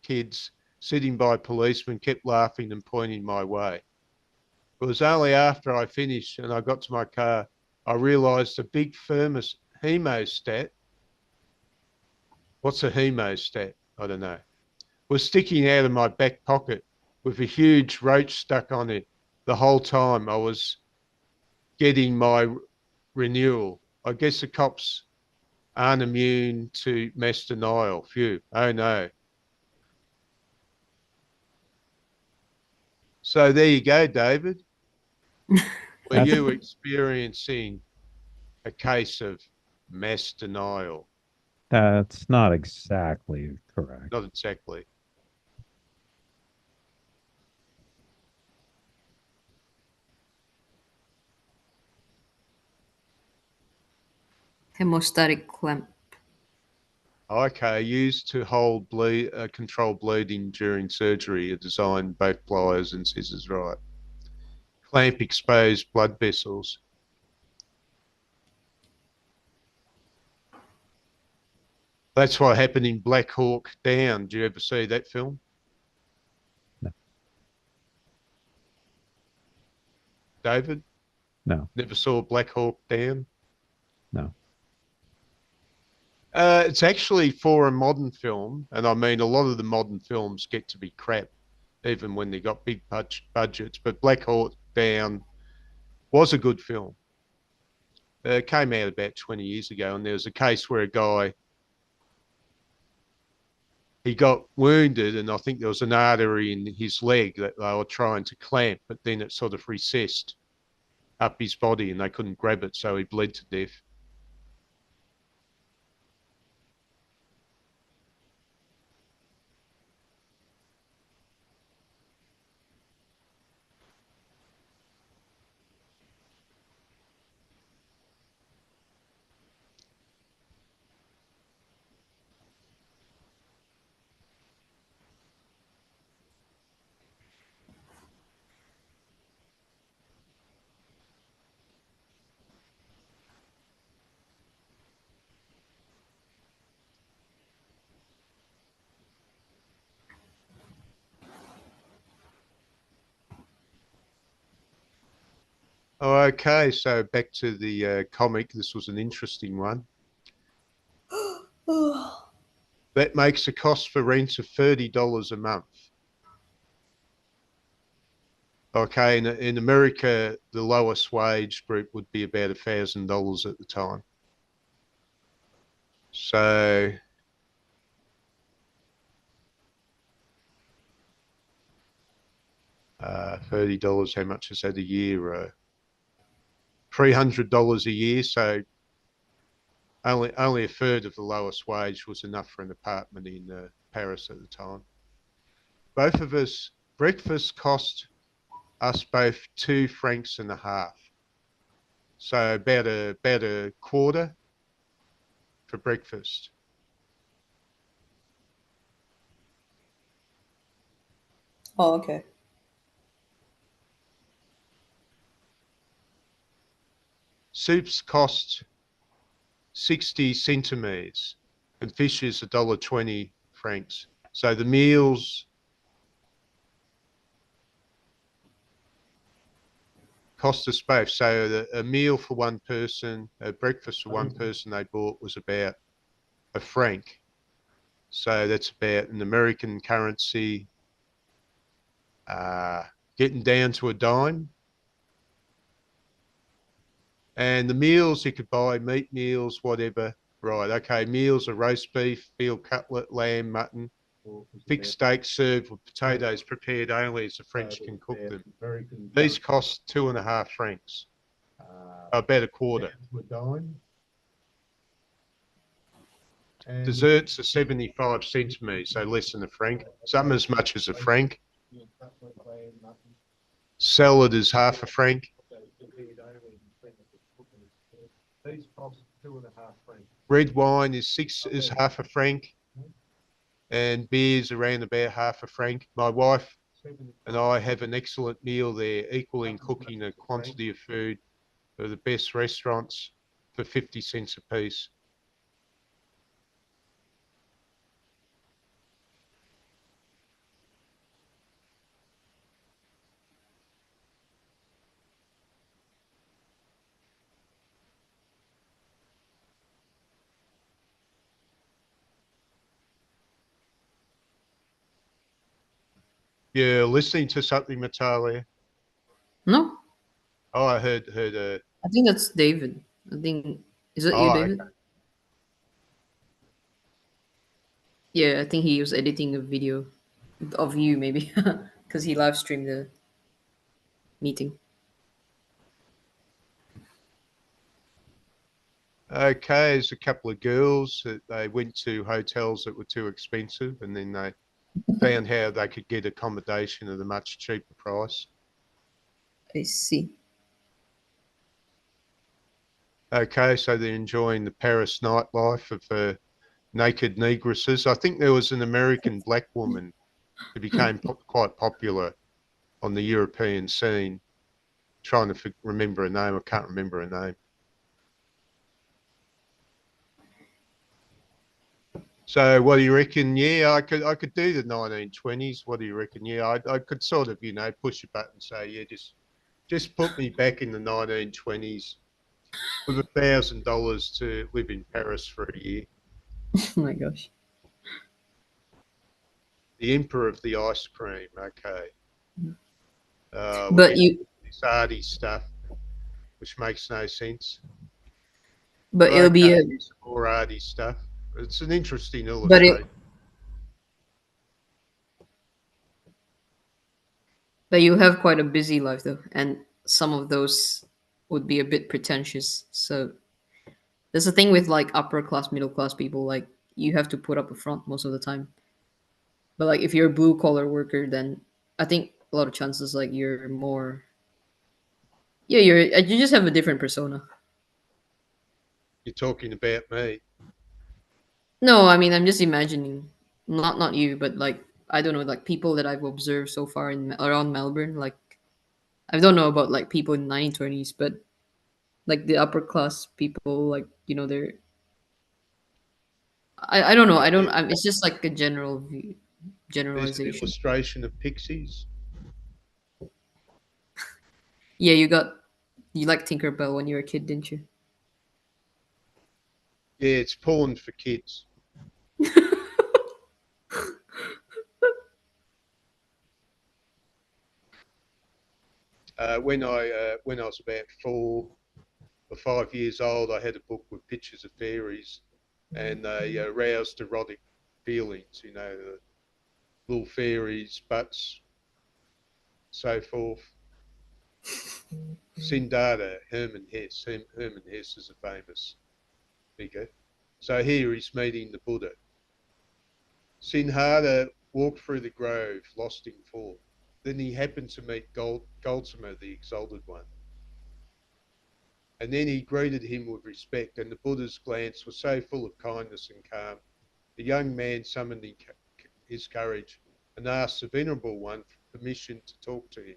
kids sitting by policemen kept laughing and pointing my way. It was only after I finished and I got to my car, I realized a big thermos hemostat. What's a hemostat? I don't know. Was sticking out of my back pocket with a huge roach stuck on it the whole time I was getting my renewal. I guess the cops aren't immune to mass denial. Phew. Oh no. So there you go, David. Were That's you experiencing a case of mass denial? that's not exactly correct. Not exactly. Hemostatic clamp. Okay, used to control bleeding during surgery, are designed both pliers and scissors, right? Clamp exposed blood vessels. That's what happened in Black Hawk Down. Do you ever see that film, No, David? no, Never saw Black Hawk Down? no. It's actually for a modern film, and I mean, a lot of the modern films get to be crap, even when they got big budgets. But Black Hawk Down was a good film. It came out about 20 years ago, and there was a case where a guy he got wounded, and I think there was an artery in his leg that they were trying to clamp, but then it sort of recessed up his body, and they couldn't grab it, so he bled to death. Oh, okay, so back to the comic. This was an interesting one. That makes a cost for rent of $30 a month. Okay, in America, the lowest wage group would be about $1,000 at the time. So $30, how much is that a year? $300 a year. So only a third of the lowest wage was enough for an apartment in Paris at the time. Both of us, breakfast cost us both 2 francs and a half. So about a quarter for breakfast. Oh, okay. Soups cost 60 centimeters and fish is $1.20. So the meals cost us both. So a meal for one person, a breakfast for one person they bought was about a franc. So that's about an American currency, getting down to a dime. And the meals you could buy, meat meals, whatever. Right, okay, meals are roast beef, veal cutlet, lamb, mutton, thick steak served with potatoes prepared only as the French can cook them. These cost 2.5 francs, about a quarter. Desserts are 75 centimeters, so less than a franc. Some as much as a franc. Salad is half a franc. Red wine is half a franc, and beers around about half a franc. My wife and I have an excellent meal there, equaling cooking a quantity of food for the best restaurants for 50 cents a piece. You're listening to something, Natalia? No, Oh, I heard I think that's David. I think, is that you, oh, David? Yeah, I think he was editing a video of you, maybe, because he live streamed the meeting. okay. There's a couple of girls that they went to hotels that were too expensive, and then they found how they could get accommodation at a much cheaper price. I see. Okay, so they're enjoying the Paris nightlife of naked negresses. I think there was an American black woman who became quite popular on the European scene. Trying to remember her name, I can't remember her name. So, what do you reckon? Yeah, I could do the 1920s. What do you reckon? Yeah, I could sort of push a button and say, yeah, just put me back in the 1920s with $1,000 to live in Paris for a year. Oh my gosh. The emperor of the ice cream. Okay. We're But getting you, this arty stuff, which makes no sense. but But it'll be okay, a, here's some more arty stuff. It's an interesting but it, illustration. but you have quite a busy life though, and some of those would be a bit pretentious. So there's a thing with like upper class, middle class people, like you have to put up a front most of the time. But like if you're a blue collar worker, then I think a lot of chances like you're more, yeah, you just have a different persona. You're talking about me. No, I mean I'm just imagining, not you, but like I don't know, like people that I've observed so far in around Melbourne. Like I don't know about like people in 1920s, but like the upper class people, like they're. I don't know. I don't. Yeah. It's just like a There's an generalization. illustration of pixies. Yeah, you like Tinkerbell when you were a kid, didn't you? Yeah, it's porn for kids. When I was about 4 or 5 years old, I had a book with pictures of fairies, and they aroused erotic feelings, the little fairies, butts, so forth. Sindada, Herman Hesse. Herman Hesse is a famous figure. So here he's meeting the Buddha. Sinhada walked through the grove, lost in thought. Then he happened to meet Gultama, the Exalted One. And then he greeted him with respect, and the Buddha's glance was so full of kindness and calm. The young man summoned his courage and asked the Venerable One for permission to talk to him.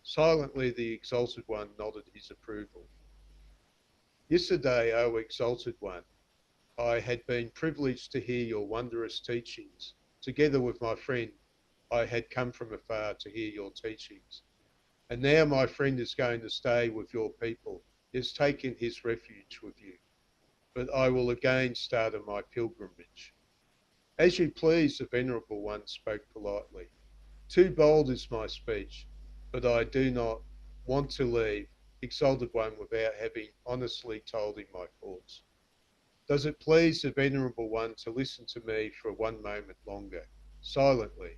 Silently, the Exalted One nodded his approval. Yesterday, O Exalted One, I had been privileged to hear your wondrous teachings. Together with my friend, I had come from afar to hear your teachings. And now my friend is going to stay with your people. He has taken his refuge with you. But I will again start on my pilgrimage. As you please, the Venerable One spoke politely. Too bold is my speech, but I do not want to leave Exalted One without having honestly told him my thoughts. Does it please the Venerable One to listen to me for one moment longer, silently?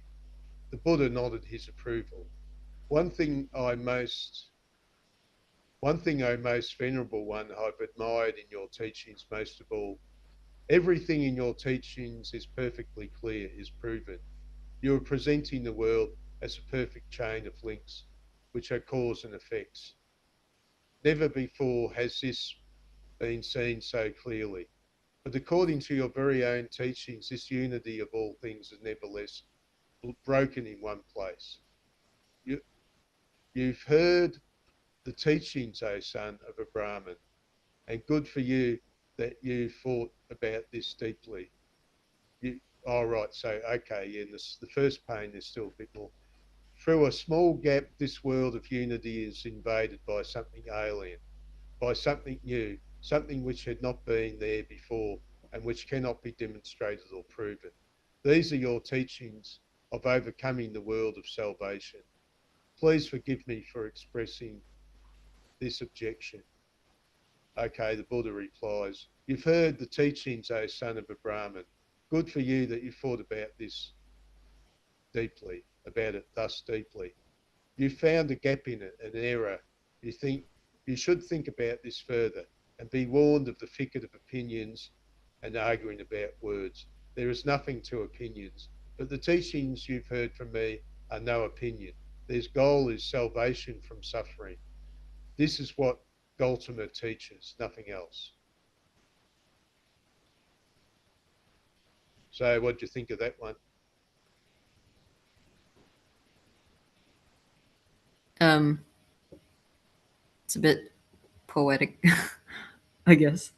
The Buddha nodded his approval. One thing, O most Venerable One, I've admired in your teachings most of all. Everything in your teachings is perfectly clear, is proven. You are presenting the world as a perfect chain of links, which are cause and effects. Never before has this been seen so clearly. But according to your very own teachings, this unity of all things is nevertheless broken in one place. You, you've heard the teachings, O son of a Brahmin, and good for you that you thought about this deeply. Right, so, okay, yeah, the first pain is still a bit more. Through a small gap, this world of unity is invaded by something alien, by something new, something which had not been there before and which cannot be demonstrated or proven. These are your teachings of overcoming the world of salvation. Please forgive me for expressing this objection. Okay, the Buddha replies, you've heard the teachings, O son of a Brahmin. Good for you that you thought about it thus deeply. You found a gap in it, an error. You should think about this further and be warned of the thicket of opinions and arguing about words. There is nothing to opinions, but the teachings you've heard from me are no opinion. Their goal is salvation from suffering. This is what Gautama teaches, nothing else. So what do you think of that one? Um, it's a bit poetic, I guess.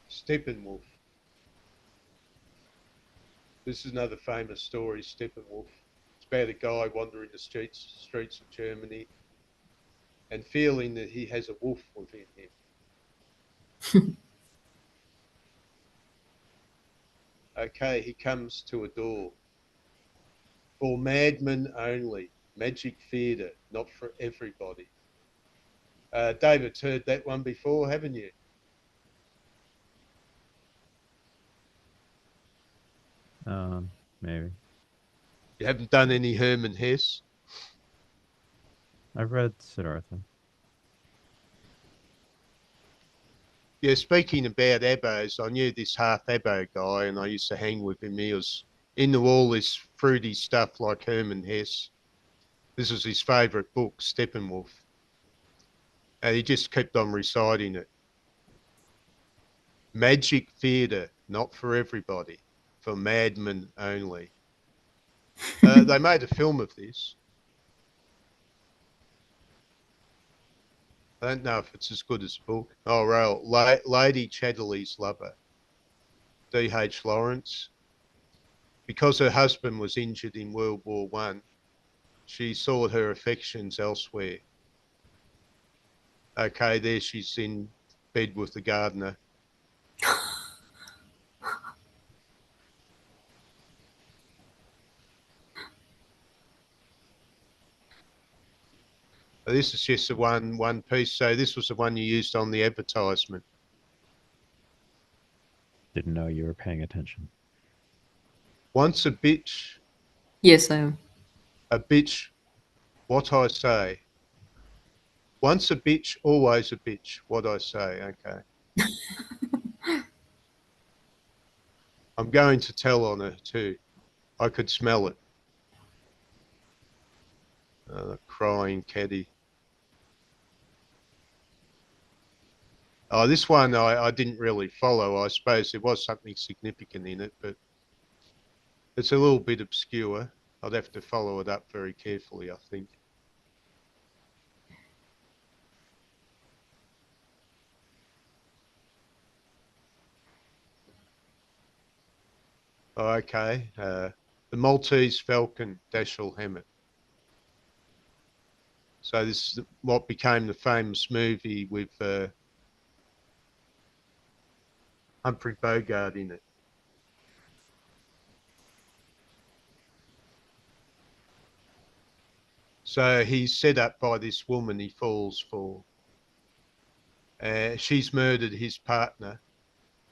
Steppenwolf. This is another famous story, Steppenwolf. It's about a guy wandering the streets of Germany and feeling that he has a wolf within him. Okay, he comes to a door. For madmen only. Magic theatre, not for everybody. David's heard that one before, haven't you? Maybe. You haven't done any Herman Hesse? I've read Siddhartha. Yeah, speaking about Abos, I knew this half Abo guy and I used to hang with him. He was into all this fruity stuff like Herman Hesse. This was his favourite book, Steppenwolf. And he just kept on reciting it. Magic theatre, not for everybody, for madmen only. They made a film of this. I don't know if it's as good as the book. Oh, well, Lady Chatterley's Lover, D.H. Lawrence. Because her husband was injured in World War One, she sought her affections elsewhere. Okay, there she's in bed with the gardener. This is just the one piece. So this was the one you used on the advertisement. Didn't know you were paying attention. Once a bitch, Yes, I am. a bitch, what I say. Once a bitch, always a bitch, what I say. Okay. I'm going to tell on her too. I could smell it. Crying caddy. Oh, this one I didn't really follow. I suppose there was something significant in it, but it's a little bit obscure. I'd have to follow it up very carefully, I think. Oh, okay. The Maltese Falcon, Dashiell Hammett. So this is what became the famous movie with Humphrey Bogart in it. So he's set up by this woman he falls for. She's murdered his partner,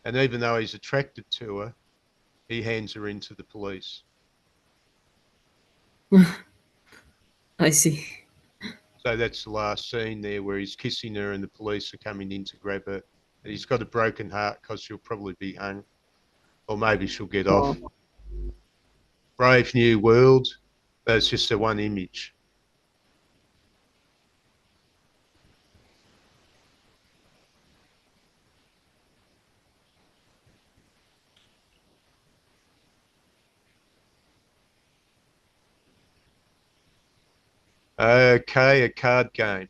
and even though he's attracted to her, he hands her into the police. I see. So that's the last scene there where he's kissing her and the police are coming in to grab her. And he's got a broken heart because she'll probably be hung, or maybe she'll get Oh. off. Brave New World. That's just the one image. Okay, a card game.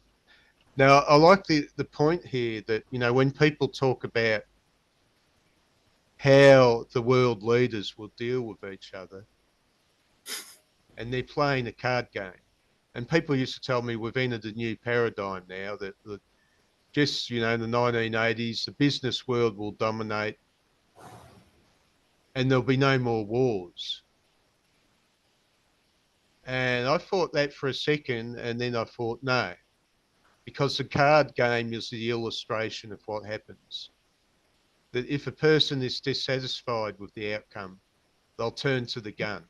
Now, I like the point here that, you know, when people talk about how the world leaders will deal with each other, and they're playing a card game. And people used to tell me we've entered a new paradigm now that just, you know, in the 1980s, the business world will dominate and there'll be no more wars. And I thought that for a second, and then I thought, no, because the card game is the illustration of what happens. That if a person is dissatisfied with the outcome, they'll turn to the gun.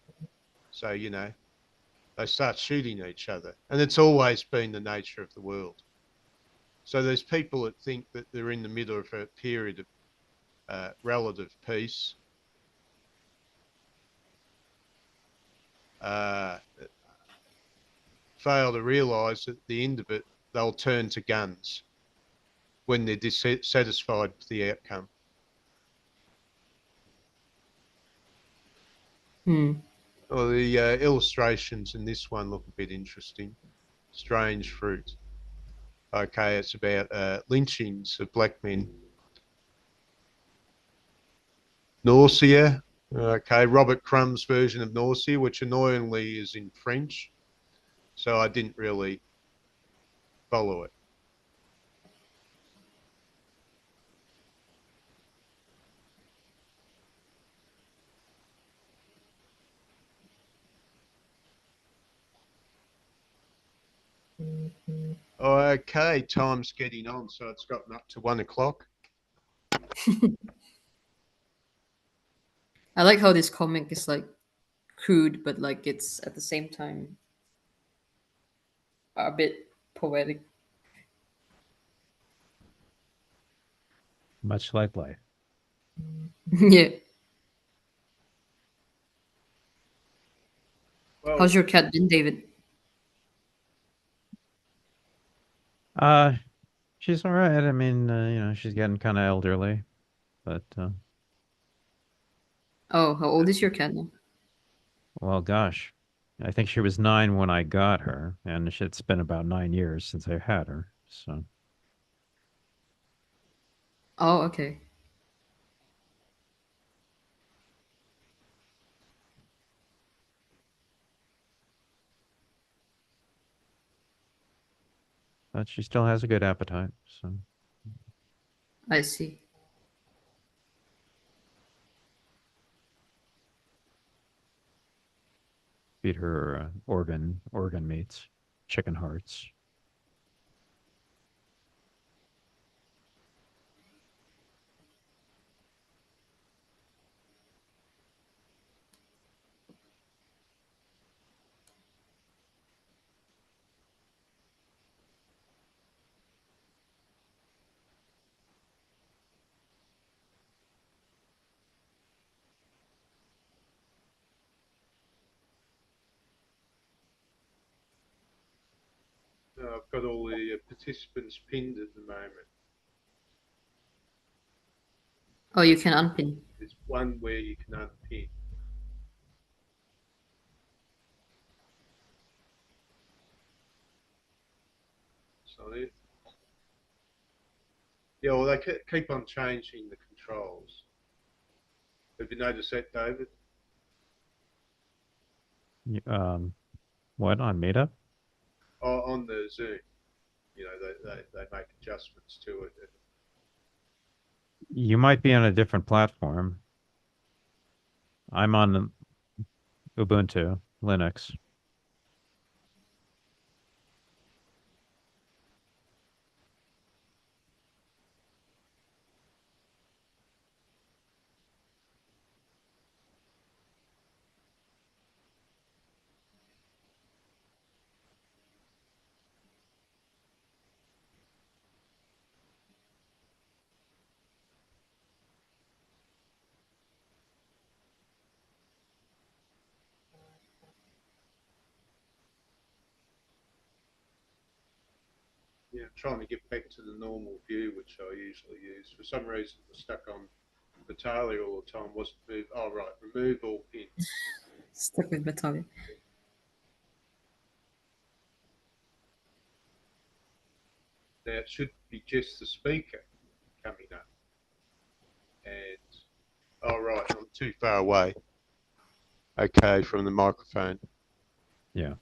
So, you know, they start shooting each other. And it's always been the nature of the world. So there's people that think that they're in the middle of a period of relative peace. Uh, Fail to realise that at the end of it, they'll turn to guns when they're dissatisfied with the outcome. Hmm. Well, the illustrations in this one look a bit interesting. Strange fruit. Okay, it's about lynchings of black men. Nausea. Okay, Robert Crumb's version of Nausea, which annoyingly is in French. So I didn't really follow it. Okay, time's getting on, so it's gotten up to 1 o'clock. I like how this comic is like crude, but like it's at the same time a bit poetic. Much like life. Yeah. Well, How's your cat been, David? Uh, she's all right. I mean, she's getting kind of elderly, but Oh, how old is your cat now? well, gosh, I think she was 9 when I got her, and it's been about 9 years since I had her. So Oh, okay. But she still has a good appetite, so I see. feed her organ meats, chicken hearts. I've got all the participants pinned at the moment. Oh, you can unpin. There's one where you can unpin. So yeah, well, they keep on changing the controls. Have you noticed that, David? What on Meetup? On the Zoom, they make adjustments to it. You might be on a different platform. I'm on Ubuntu, Linux. Yeah, trying to get back to the normal view, which I usually use. For some reason, I was stuck on Vitaly all the time. Wasn't move. Oh, right. Remove all pins. Stuck with Battalion. Now, it should be just the speaker coming up. And, oh, right. I'm too far away. Okay, from the microphone. Yeah.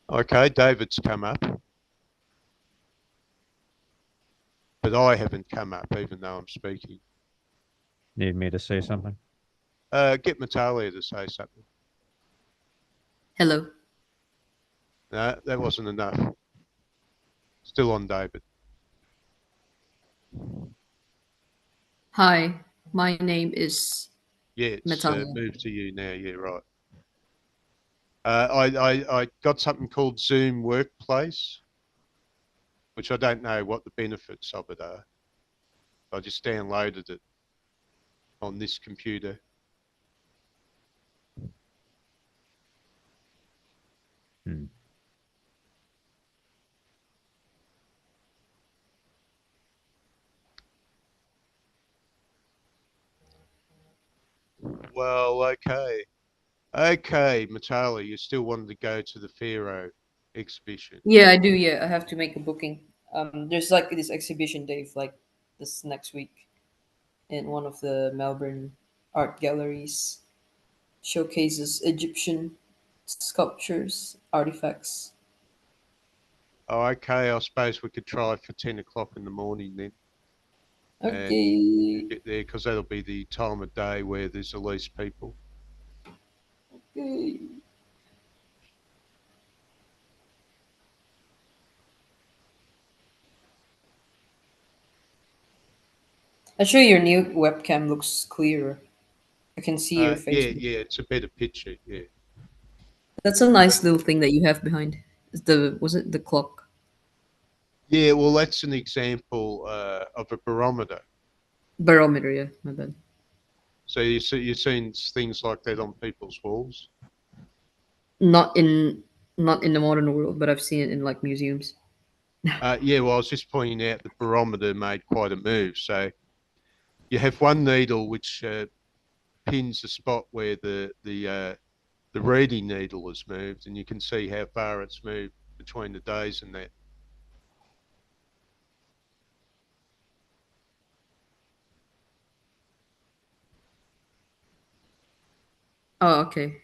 Okay, David's come up. But I haven't come up, even though I'm speaking. Need me to say something? Get Natalia to say something. Hello. No, that wasn't enough. Still on David. Hi, my name is Yeah, it's Natalia. moved to you now. Yeah, right. I got something called Zoom Workplace, which I don't know what the benefits of it are. I just downloaded it on this computer. Hmm. Well, okay. Okay, Matali, you still wanted to go to the Pharaoh exhibition. Yeah, I do. Yeah, I have to make a booking. There's like this exhibition day, like this next week, in one of the Melbourne art galleries. Showcases Egyptian sculptures, artifacts. Oh, okay, I suppose we could try for 10 o'clock in the morning then. And you Okay. get there because that'll be the time of day where there's the least people. Okay. Actually, your new webcam looks clearer. I can see your face. Yeah, it's a better picture. Yeah. That's a nice little thing that you have behind. Is the was it the clock? Yeah, well, that's an example of a barometer. Barometer, yeah, my bad. So you've seen things like that on people's walls. Not in not in the modern world, but I've seen it in like museums. Yeah, well, I was just pointing out the barometer made quite a move. So you have one needle which pins the spot where the reading needle has moved, and you can see how far it's moved between the days and that. Oh, okay.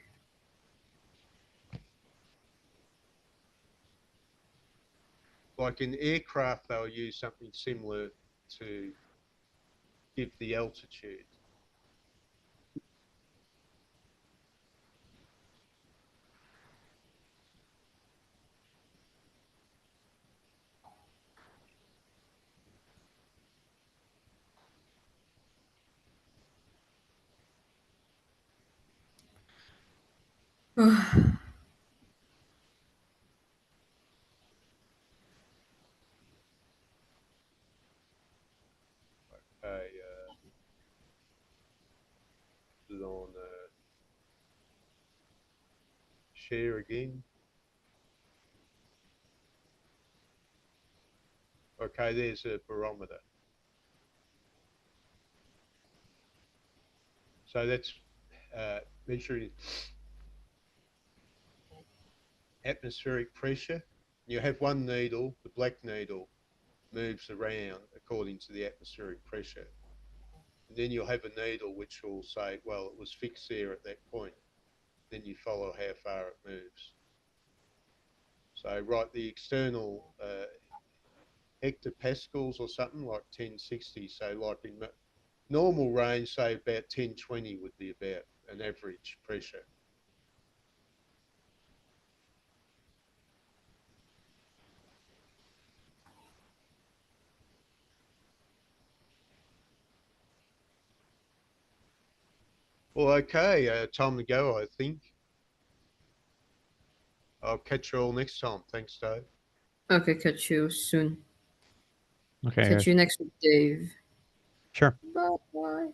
Like in aircraft, they'll use something similar to give the altitude. Okay, put it on share again. Okay, there's a barometer. So that's measuring atmospheric pressure. You have one needle, the black needle moves around according to the atmospheric pressure. And then you'll have a needle which will say, well, it was fixed there at that point. Then you follow how far it moves. So write the external hectopascals or something like 1060. So like in normal range, say about 1020 would be about an average pressure. Well, okay, time to go, I think. I'll catch you all next time. Thanks, Dave. Okay, catch you soon. Okay, Catch guys. you next week, Dave. Sure. Bye.